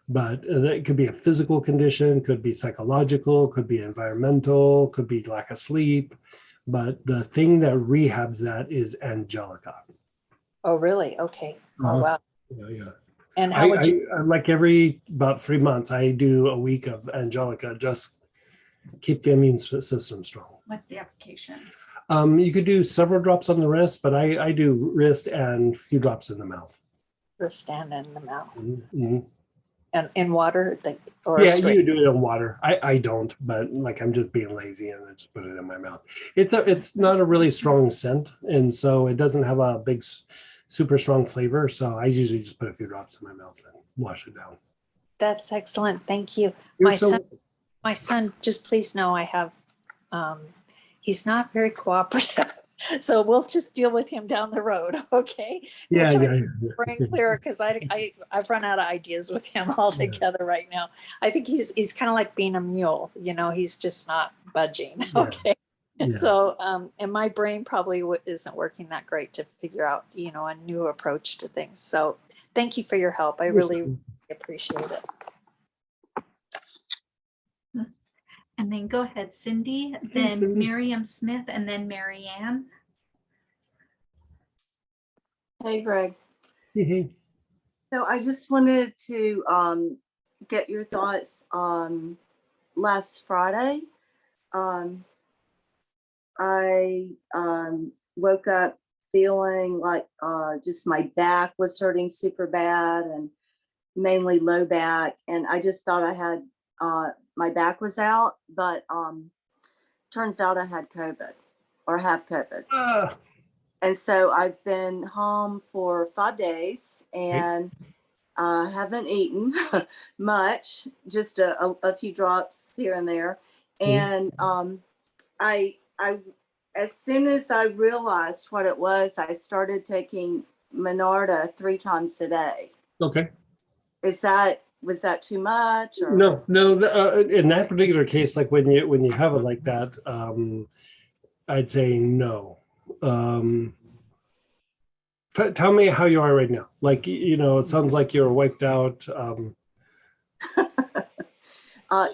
But it could be a physical condition, could be psychological, could be environmental, could be lack of sleep. But the thing that rehabs that is Angelica. Oh, really? Okay. Oh, wow. Yeah. And how would you? I like every about 3 months, I do a week of Angelica, just keep the immune system strong. What's the application? You could do several drops on the wrist, but I do wrist and a few drops in the mouth. Wrist and in the mouth. Mm-hmm. And in water? Yeah, you do it in water. I don't, but like I'm just being lazy and I just put it in my mouth. It's not a really strong scent, and so it doesn't have a big, super strong flavor. So I usually just put a few drops in my mouth and wash it down. That's excellent. Thank you. You're so welcome. my son, just please know I have, he's not very cooperative. So we'll just deal with him down the road, okay? We'll Yeah, try yeah, to yeah. Bring clear, because I've run out of ideas with him altogether right now. I think he's kind of like being a mule, he's just not budging, Yeah. okay? Yeah. So, and my brain probably isn't working that great to figure out, a new approach to things. So thank you for your help. I really appreciate it. And then go ahead, Cindy, Hey, then Cindy. Miriam Smith, and then Mary Ann. Hey, Greg. Hey, hey. So I just wanted to get your thoughts on last Friday. I woke up feeling like just my back was hurting super bad, and mainly low back. And I just thought I had my back was out, but turns out I had COVID or have COVID. And so I've been home for 5 days and haven't eaten much, just a few drops here and there. And I as soon as I realized what it was, I started taking Minarda 3 times a day. Okay. Was that too much? Or? No, in that particular case, like when you have it like that, I'd say no. Tell me how you are right now. Like, it sounds like you're wiped out.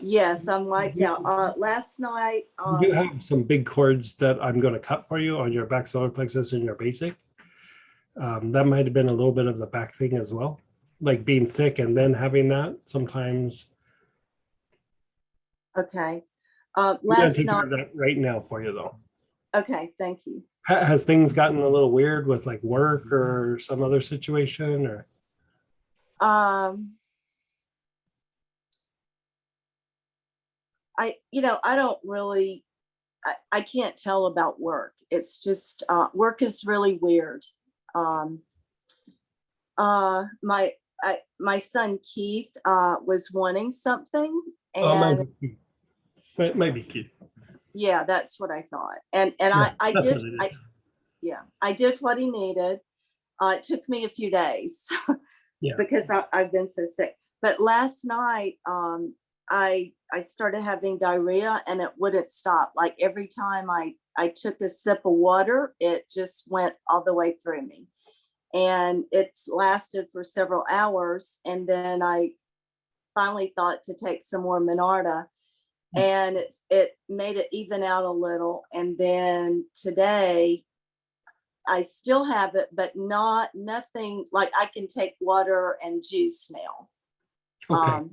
Yes, I'm wiped out. Last night, You have some big cords that I'm going to cut for you on your back solar plexus and your basic. That might have been a little bit of the back thing as well, like being sick and then having that sometimes. okay. I'm going to Last take care night. of that right now for you, though. Okay, thank you. Has things gotten a little weird with like work or some other situation, or? I don't really, I can't tell about work. It's just, work is really weird. My son Keith was wanting something, and It might be cute. yeah, that's what I thought. And Yeah, I that's did, what it is. I did what he needed. It took me a few days Yeah. because I've been so sick. But last night, I started having diarrhea and it wouldn't stop. Like every time I took a sip of water, it just went all the way through me. And it's lasted for several hours. And then I finally thought to take some more Minarda, and it made it even out a little. And then today I still have it, but nothing like I can take water and juice now. Okay.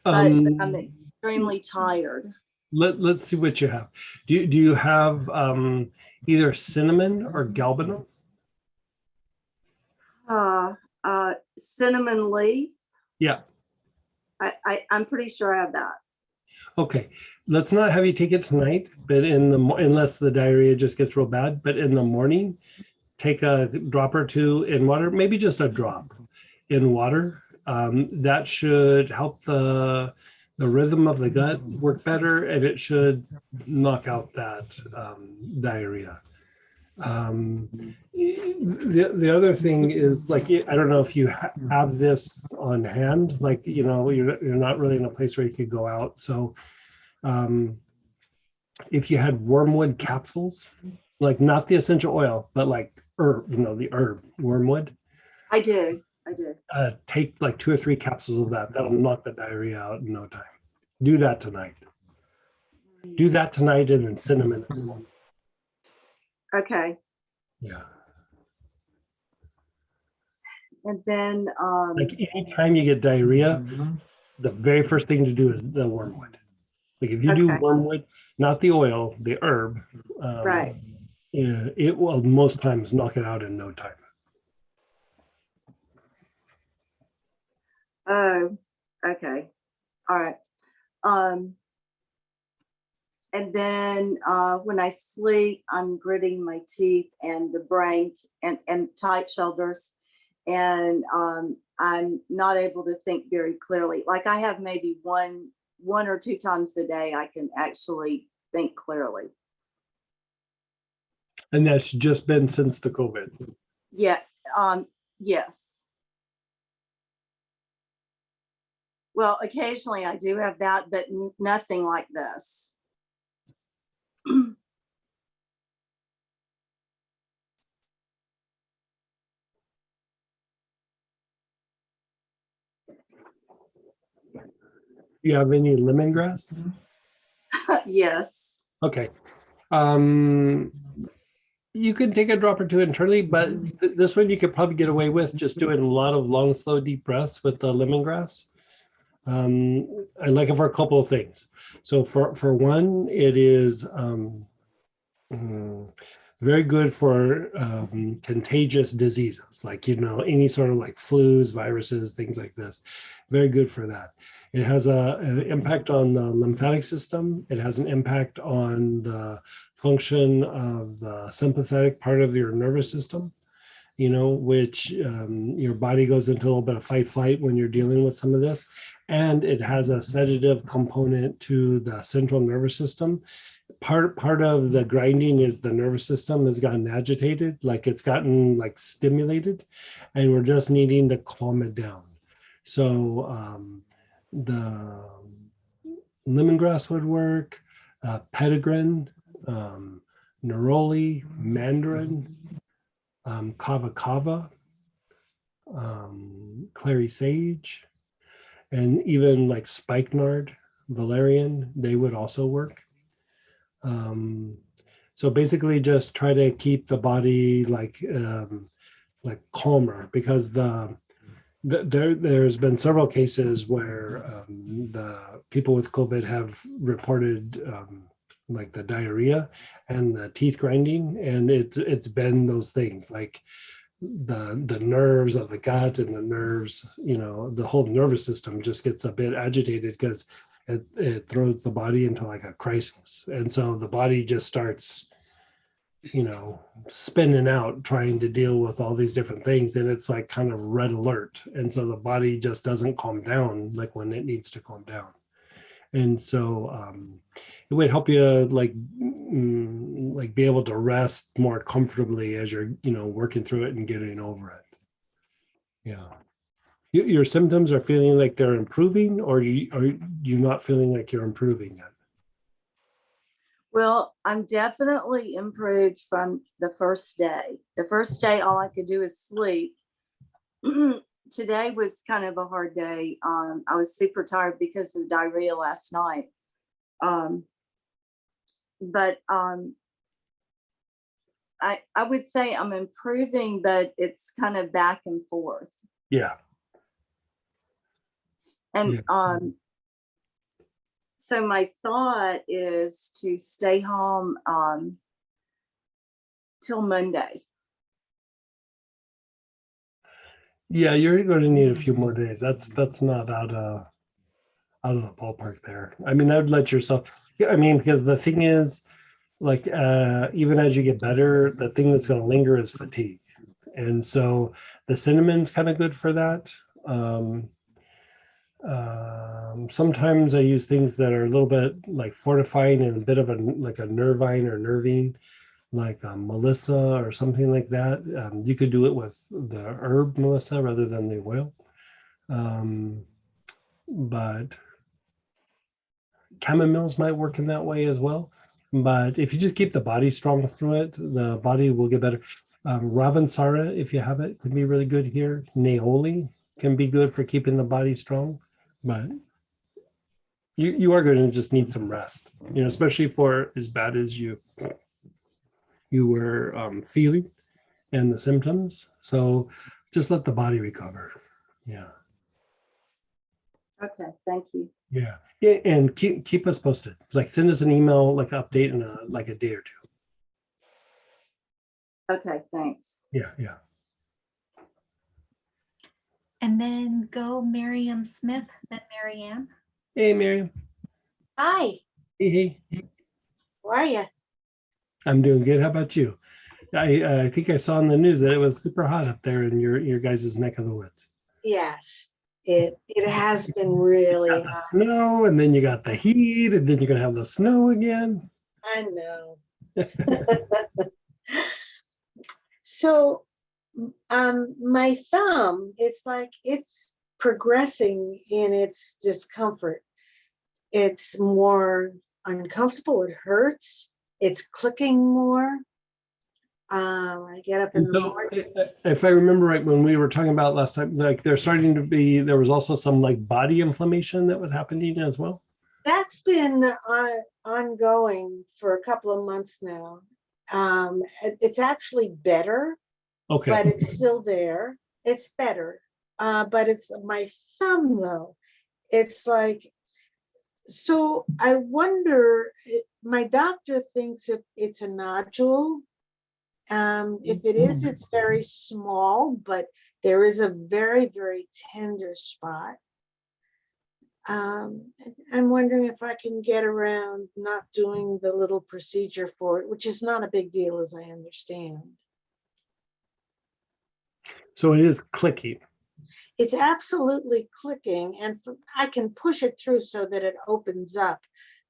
But I'm extremely tired. Let's see what you have. Do you have either cinnamon or galbanum? Cinnamon leaf. Yeah. I'm pretty sure I have that. Okay. Let's not have you take it tonight, but unless the diarrhea just gets real bad, but in the morning, take a drop or two in water, maybe just a drop in water. That should help the rhythm of the gut work better, and it should knock out that diarrhea. The other thing is, like, I don't know if you have this on hand, like, you're not really in a place where you could go out. So if you had wormwood capsules, like not the essential oil, but like herb, the herb wormwood. I do. Take like 2 or 3 capsules of that. That'll knock the diarrhea out in no time. Do that tonight. Do that tonight, and then cinnamon. Okay. Yeah. And then Like anytime you get diarrhea, the very first thing to do is the wormwood. Like if you do Okay. wormwood, not the oil, the herb, right. it will most times knock it out in no time. Oh, okay. All right. And then when I sleep, I'm gritting my teeth and the brain and tight shoulders. And I'm not able to think very clearly. Like I have maybe one 1 or 2 times a day, I can actually think clearly. And that's just been since the COVID. Yeah, yes. Well, occasionally I do have that, but nothing like this. You have any lemongrass? Yes. Okay. You could take a drop or two internally, but this one you could probably get away with just doing a lot of long, slow, deep breaths with the lemongrass. I like it for a couple of things. So for one, it is very good for contagious diseases, like, any sort of like flus, viruses, things like this. Very good for that. It has an impact on the lymphatic system. It has an impact on the function of the sympathetic part of your nervous system, which your body goes into a little bit of fight flight when you're dealing with some of this. And it has a sedative component to the central nervous system. Part of the grinding is the nervous system has gotten agitated, like it's gotten like stimulated, and we're just needing to calm it down. So the lemongrass would work, petitgrain, neroli, mandarin, kava kava, clary sage, and even like spikenard, valerian, they would also work. So basically just try to keep the body like calmer, because there's been several cases where the people with COVID have reported like the diarrhea and the teeth grinding, and it's been those things like the nerves of the gut and the nerves, the whole nervous system just gets a bit agitated because it throws the body into like a crisis. And so the body just starts, spinning out, trying to deal with all these different things. And it's like kind of red alert. And so the body just doesn't calm down like when it needs to calm down. And so it would help you like be able to rest more comfortably as you're, working through it and getting over it. Yeah. Your symptoms are feeling like they're improving, or are you not feeling like you're improving yet? Well, I'm definitely improved from the first day. The first day, all I could do is sleep. Today was kind of a hard day. I was super tired because of the diarrhea last night. But I would say I'm improving, but it's kind of back and forth. Yeah. And so my thought is to stay home till Monday. Yeah, you're going to need a few more days. That's not out of the ballpark there. I mean, I'd let yourself, because the thing is, like, even as you get better, the thing that's going to linger is fatigue. And so the cinnamon's kind of good for that. Sometimes I use things that are a little bit like fortifying and a bit of like a nervine or nervine, like Melissa or something like that. You could do it with the herb Melissa rather than the oil. But chamomiles might work in that way as well. But if you just keep the body strong through it, the body will get better. Ravensara, if you have it, can be really good here. Neoli can be good for keeping the body strong. But you are going to just need some rest, especially for as bad as you were feeling and the symptoms. So just let the body recover. Yeah. Okay, thank you. Yeah. And keep us posted. Like send us an email, like update in like a day or two. Okay, thanks. Yeah. And then go Miriam Smith, then Marianne. Hey, Miriam. Hi, Hey. how are you? I'm doing good. How about you? I think I saw in the news that it was super hot up there in your guys' neck of the woods. Yes, It has been really Got the hot. snow, and then you got the heat, and then you're gonna have the snow again. I know. So, my thumb, it's like it's progressing in its discomfort. It's more uncomfortable. It hurts. It's clicking more. I get up in And the so, morning. if I remember right, when we were talking about last time, like there's starting to be, there was also some like body inflammation that was happening as well. That's been ongoing for a couple of months now. It's actually better, but Okay. it's still there. It's better. But it's my thumb though. It's like, so I wonder, my doctor thinks if it's a nodule. If it is, it's very small, but there is a very, very tender spot. I'm wondering if I can get around not doing the little procedure for it, which is not a big deal as I understand. So it is clicking. It's absolutely clicking, and I can push it through so that it opens up.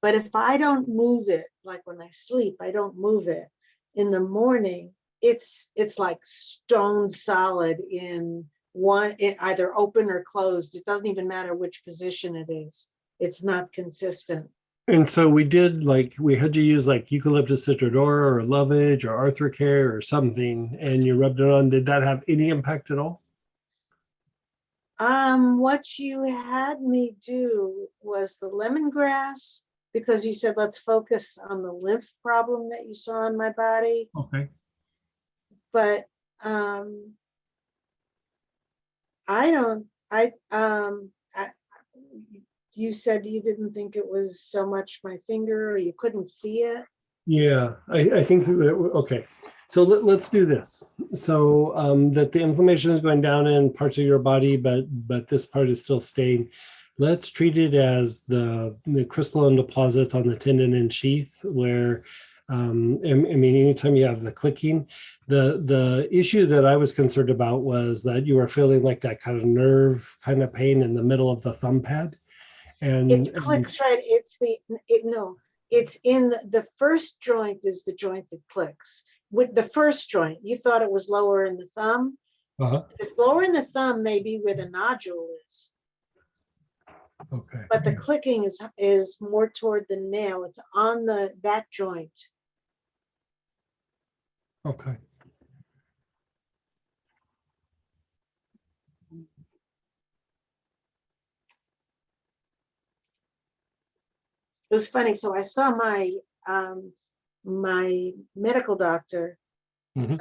But if I don't move it, like when I sleep, I don't move it. In the morning, it's like stone solid in one, it either open or closed. It doesn't even matter which position it is. It's not consistent. And so we did like, we had you use like eucalyptus citrodora or lovage or arthrocare or something, and you rubbed it on. Did that have any impact at all? What you had me do was the lemongrass, because you said, let's focus on the lymph problem that you saw in my body. Okay. But you said you didn't think it was so much my finger, or you couldn't see it. Yeah, I think, okay. So let's do this. So that the inflammation is going down in parts of your body, but this part is still staying. Let's treat it as the crystalline deposits on the tendon and sheath, where I mean, anytime you have the clicking, the issue that I was concerned about was that you were feeling like that kind of nerve kind of pain in the middle of the thumb pad. And It clicks right. It's in the first joint is the joint that clicks. With the first joint, you thought it was lower in the thumb. uh-huh. If lower in the thumb may be where the nodule is, Okay. but the clicking is more toward the nail. It's on that joint. Okay. It was funny. So I saw my medical doctor Mhm.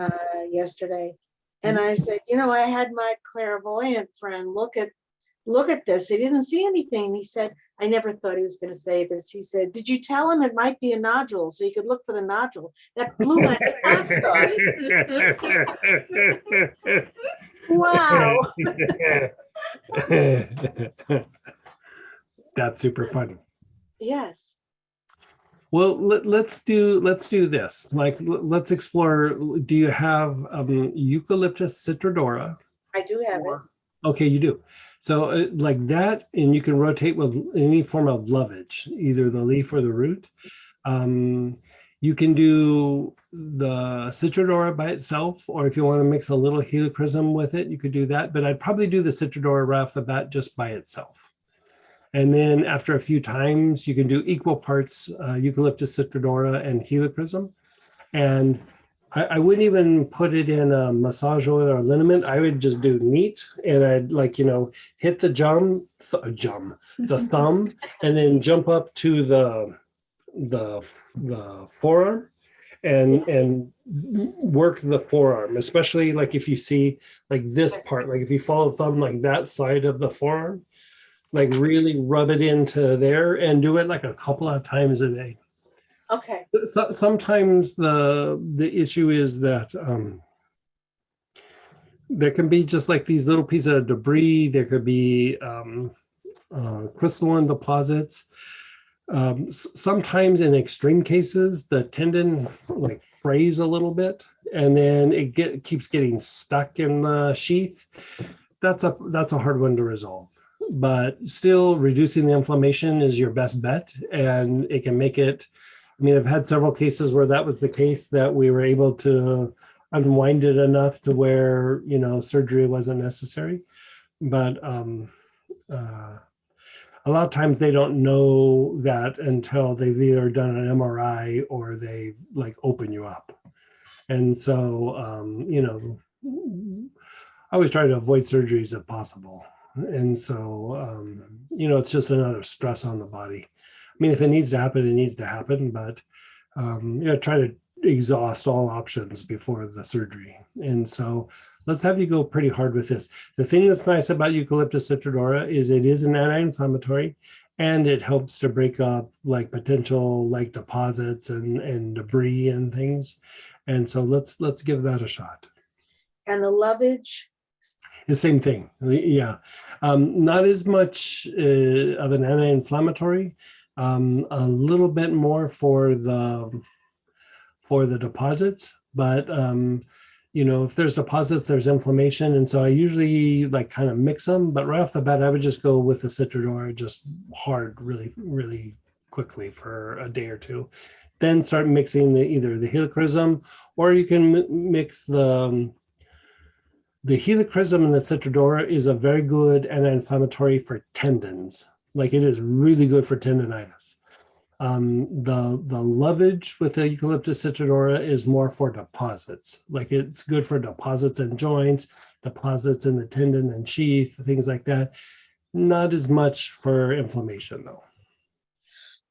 yesterday, and I said, I had my clairvoyant friend look at this. He didn't see anything. He said, I never thought he was going to say this. He said, did you tell him it might be a nodule so you could look for the nodule? That blew my socks off. Wow. That's super funny. Yes. Well, let's do this. Like, let's explore. Do you have eucalyptus citrodora? I do have it. Okay, you do. So like that, and you can rotate with any form of lovage, either the leaf or the root. You can do the citrodora by itself, or if you want to mix a little helichrysum with it, you could do that. But I'd probably do the citrodora right off the bat just by itself. And then after a few times, you can do equal parts eucalyptus citrodora and helichrysum. And I wouldn't even put it in a massage oil or liniment. I would just do neat, and I'd hit the the thumb, and then jump up to the forearm and work the forearm, especially like if you see like this part, like if you follow the thumb like that side of the forearm, like really rub it into there and do it like a couple of times a day. Okay. So, sometimes the issue is that there can be just like these little pieces of debris. There could be crystalline deposits. Sometimes in extreme cases, the tendon like frays a little bit, and then it keeps getting stuck in the sheath. That's a hard one to resolve. but still reducing the inflammation is your best bet, and it can make it. I mean, I've had several cases where that was the case, that we were able to unwind it enough to where, you know, surgery wasn't necessary. But a lot of times they don't know that until they've either done an MRI or they like open you up. And so, you know, I always try to avoid surgeries if possible. And so, you know, it's just another stress on the body. I mean, if it needs to happen, it needs to happen, but, you know, try to exhaust all options before the surgery. And so let's have you go pretty hard with this. The thing that's nice about Eucalyptus citrodora is it is an anti-inflammatory, and it helps to break up like potential like deposits and debris and things. And so let's give that a shot. And the lovage, The same thing, yeah. Not as much of an anti-inflammatory, a little bit more for the deposits, but you know, if there's deposits, there's inflammation, and so I usually like kind of mix them. But right off the bat, I would just go with the citrodora, just hard, really quickly for a day or two. Then start mixing either the helichrysum, or you can mix the helichrysum and the citrodora is a very good anti-inflammatory for tendons. Like it is really good for tendonitis. The lovage with the Eucalyptus citrodora is more for deposits. Like it's good for deposits in joints, deposits in the tendon and sheath, things like that. Not as much for inflammation though.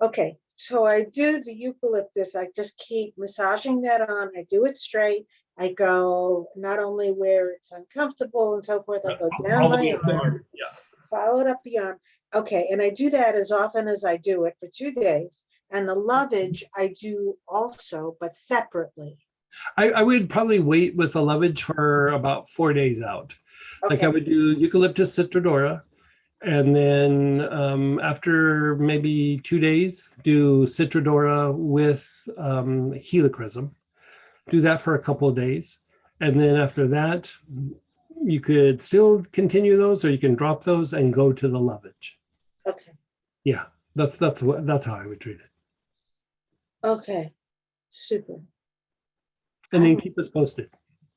okay, so I do the eucalyptus, I just keep massaging that on, I do it straight. I go not only where it's uncomfortable and so forth, I go down All the my way up the arm, arm, yeah. follow it up the arm. Okay, and I do that as often as I do it for 2 days. And the lovage I do also, but separately. I would probably wait with the lovage for about 4 days out. Like I Okay, would do Eucalyptus citrodora, and then after maybe 2 days, do citrodora with helichrysum. Do that for a couple of days, and then after that, you could still continue those, or you can drop those and go to the lovage. okay, Yeah, that's how I would treat it. okay, super. And then I- keep us posted.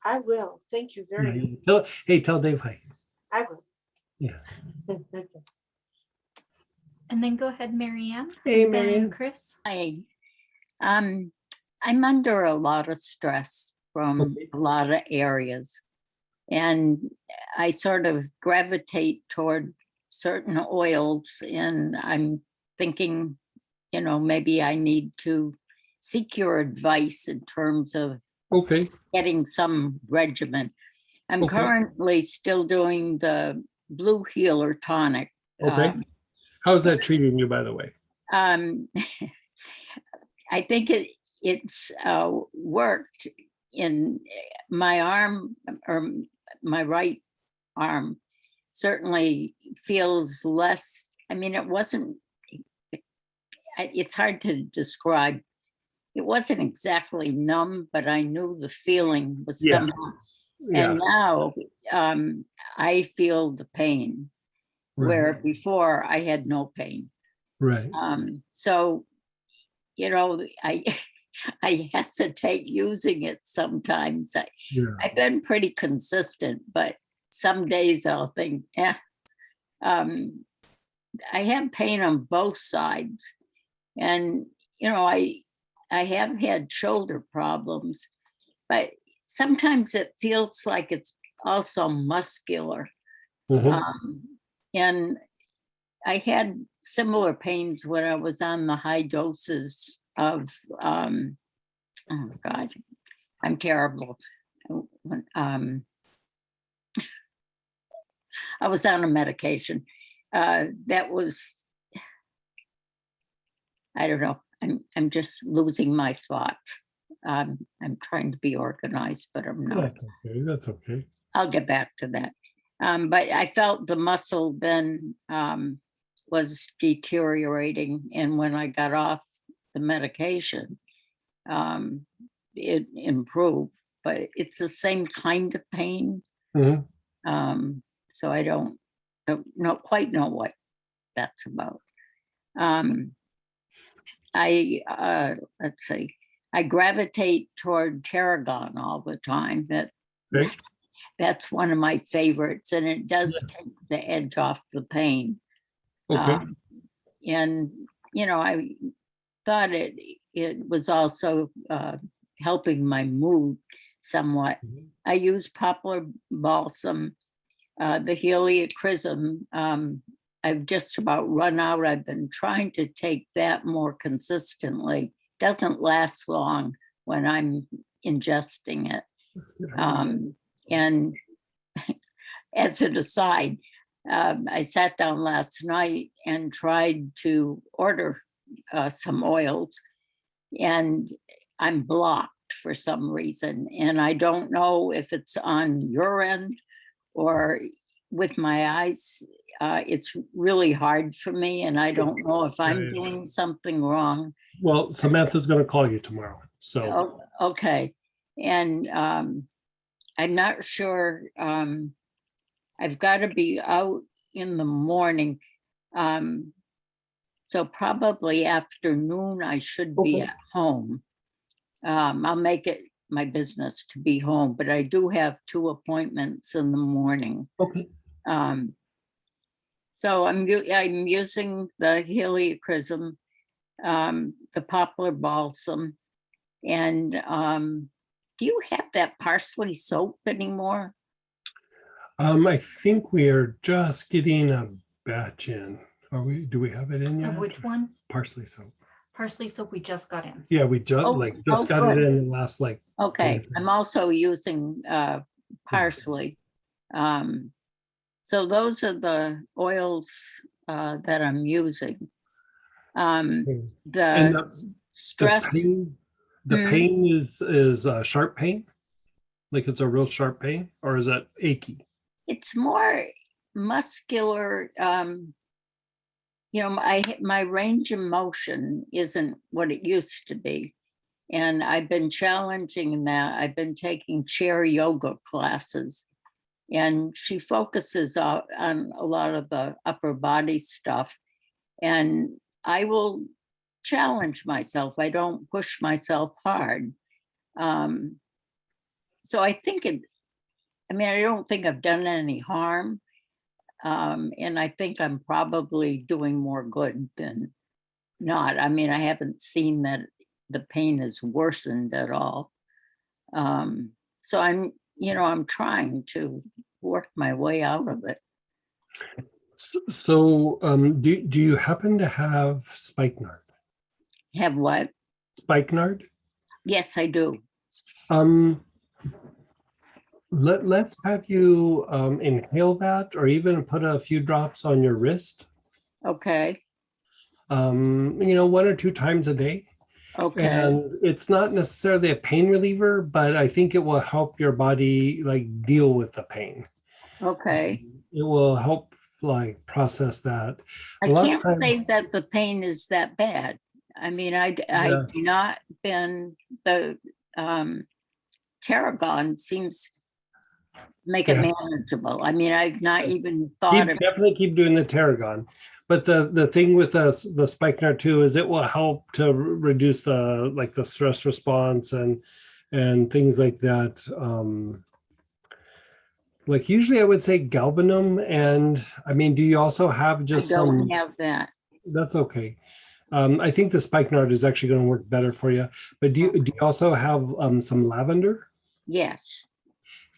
I will, thank you very much, Hey, tell Dave hi. I will. Yeah. And then go ahead, Mary Ann. Hey, and Mary then Ann. Chris. Hi. I'm under a lot of stress from Okay. a lot of areas. And I sort of gravitate toward certain oils, and I'm thinking, you know, maybe I need to seek your advice in terms of Okay. getting some regimen. I'm Okay. currently still doing the Blue Healer tonic. Okay. How's that treating you, by the way? Um, I think it's worked in my arm, or my right arm certainly feels less. I mean, it wasn't, it's hard to describe. It wasn't exactly numb, but I knew the feeling was Yeah. somehow. Yeah. And now I feel the pain, where before I had no pain. Right. So, you know, I I hesitate using it sometimes. Yeah. I've been pretty consistent, but some days I'll think, I have pain on both sides. And, you know, I have had shoulder problems, but sometimes it feels like it's also muscular. Mhm. And I had similar pains when I was on the high doses of, oh God, I'm terrible. I was on a medication that was, I don't know, I'm just losing my thoughts. I'm trying to be organized, but I'm not. That's okay. That's okay. I'll get back to that. But I felt the muscle then was deteriorating. And when I got off the medication, it improved, but it's the same kind of pain. Mhm. So I don't don't quite know what that's about. Let's see, I gravitate toward tarragon all the time. Great. That's one of my favorites, and it does take the edge off the pain. Okay. And, you know, I thought it was also helping my mood somewhat. Mhm. I use poplar balsam, the heliochrysum. I've just about run out. I've been trying to take that more consistently. Doesn't last long when I'm ingesting it. That's good. And as an aside, I sat down last night and tried to order some oils, and I'm blocked for some reason. And I don't know if it's on your end or with my eyes. It's really hard for me, and I don't know if I'm Yeah. doing something wrong. Well, Samantha's going to call you tomorrow. So Oh, okay. And I'm not sure. I've got to be out in the morning. So probably afternoon, I should be Okay. at home. I'll make it my business to be home, but I do have 2 appointments in the morning. okay. So I'm using the heliochrysum, the poplar balsam, and do you have that parsley soap anymore? I think we are just getting a batch in. Are we? Do we have it in yet? Of which one? Parsley soap. Parsley soap we just got in. Yeah, we just Oh, got it good. in the last Okay, I'm also using parsley. So those are the oils that I'm using. and The the stress, pain. The Hmm. pain is sharp pain, like it's a real sharp pain, or is that achy? it's more muscular. You know, my range of motion isn't what it used to be. And I've been challenging that. I've been taking chair yoga classes, and she focuses on a lot of the upper body stuff. And I will challenge myself. I don't push myself hard. So I think I don't think I've done any harm. And I think I'm probably doing more good than not. I mean, I haven't seen that the pain has worsened at all. So I'm trying to work my way out of it. So, do you happen to have spikenard? Have what? Spikenard? Yes, I do. Let's have you inhale that, or even put a few drops on your wrist. Okay. 1 or 2 times a day. Okay. And it's not necessarily a pain reliever, but I think it will help your body deal with the pain. Okay. It will help process that. I A lot can't of say times- that the pain is that bad. I mean, I Yeah. do not been the tarragon seems make it Yeah. manageable. I mean, I've not even thought of Definitely keep doing the tarragon. But the thing with the spikenard too is it will help to reduce the stress response and things like that. Usually I would say galbanum, and I mean, do you also have I just don't some? have that. That's okay. I think the spikenard is actually going to work better for you. But do you also have some lavender? Yes,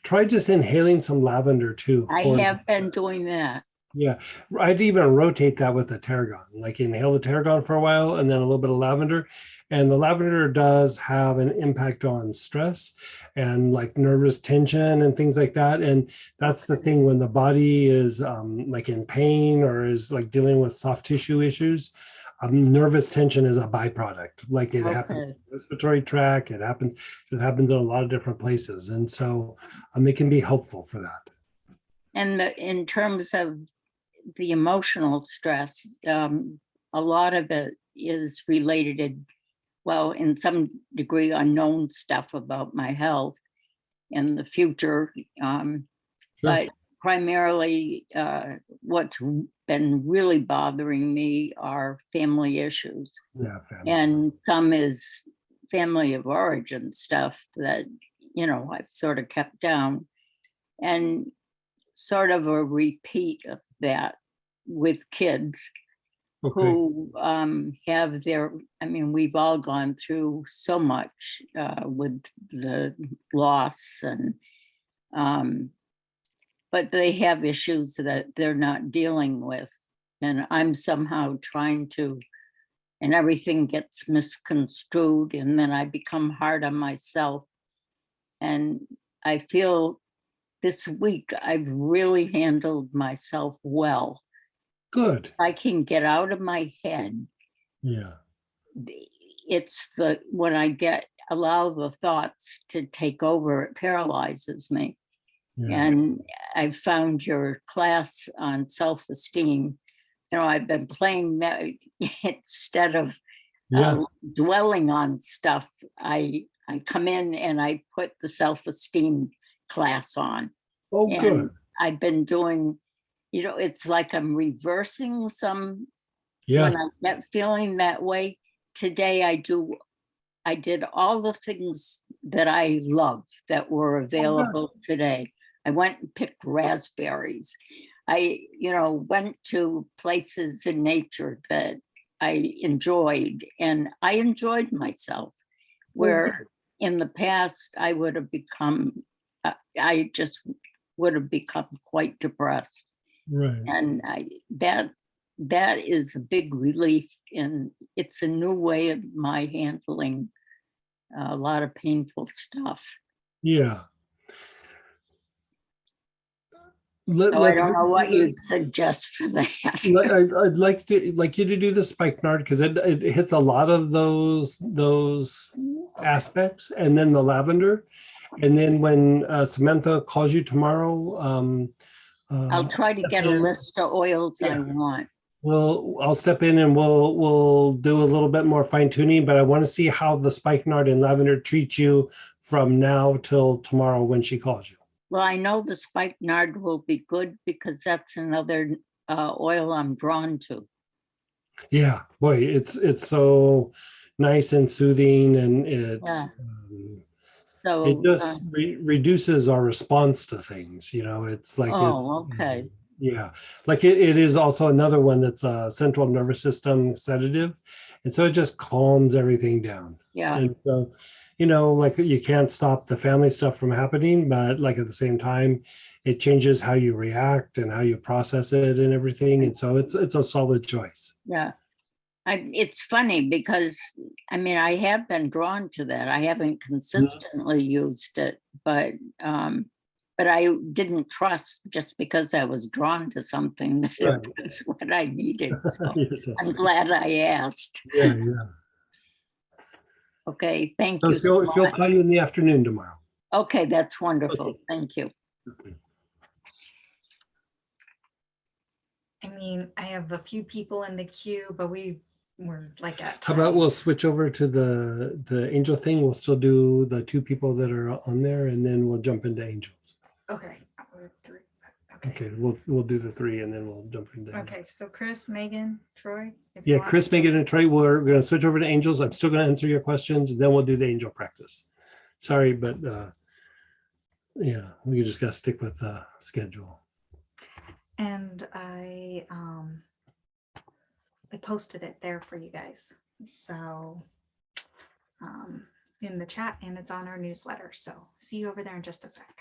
Try just inhaling some lavender too. I for- have been doing that. Yeah, I'd even rotate that with the tarragon, inhale the tarragon for a while and then a little bit of lavender. And the lavender does have an impact on stress and nervous tension and things like that. And that's the thing when the body is in pain or is dealing with soft tissue issues. Nervous tension is a byproduct. It happens in Okay. the respiratory tract. It happens in a lot of different places. And so they can be helpful for that. And in terms of the emotional stress, a lot of it is related, well, in some degree, unknown stuff about my health and the future. But primarily what's been really bothering me are family issues. Yeah. family. And some is family of origin stuff that, you know, I've sort of kept down. And sort of a repeat of that with kids Okay. who have their, I mean, we've all gone through so much with the loss and, but they have issues that they're not dealing with. And I'm somehow trying to, and everything gets misconstrued, and then I become hard on myself. And I feel this week I've really handled myself well. Good. I can get out of my head. Yeah. It's the, when I allow the thoughts to take over, it paralyzes me. Yeah. And I found your class on self-esteem. You know, I've been playing that instead of Yeah. dwelling on stuff. I come in and I put the self-esteem class on. Oh, And good. I've been doing, you know, it's like I'm reversing some, Yeah. when I get feeling that way. Today I did all the things that I love that were available today. I went and picked raspberries. I, you know, went to places in nature that I enjoyed, and I enjoyed myself. Where in the past I would have become, I just would have become quite depressed. Right. And that is a big relief, and it's a new way of my handling a lot of painful stuff. Yeah. So I don't know what you'd suggest for that. I'd like you to do the spikenard because it hits a lot of those aspects, and then the lavender, and then when Samantha calls you tomorrow, I'll try to get a list of oils I want. I'll step in and we'll do a little bit more fine tuning, but I want to see how the spikenard and lavender treat you from now till tomorrow when she calls you. Well, I know the spikenard will be good because that's another oil I'm drawn to. Yeah, boy, it's so nice and soothing, and it So it just reduces our response to things. You know, it's like okay. Yeah, like it is also another one that's a central nervous system sedative, and so it just calms everything down. Yeah. And so, you know, like you can't stop the family stuff from happening, but like at the same time, it changes how you react and how you process it and everything. And so it's a solid choice. Yeah. It's funny because, I mean, I have been drawn to that. I haven't consistently used it, but I didn't trust just because I was drawn to something that it was what I needed. So I'm glad I asked. Yeah. Okay, thank So you so much. she'll call you in the afternoon tomorrow. Okay, that's wonderful. Okay. Thank you. Okay. I mean, I have a few people in the queue, but we're like at. How about we'll switch over to the angel thing. We'll still do the two people that are on there, and then we'll jump into angels. Okay. Okay, we'll do the three, and then we'll jump into. Okay, so Chris, Megan, Troy. if you Yeah, want. Chris, Megan, and Trey, we're going to switch over to angels. I'm still going to answer your questions, and then we'll do the angel practice. Sorry, but yeah, we just got to stick with the schedule. And I posted it there for you guys. So in the chat, and it's on our newsletter. So see you over there in just a sec.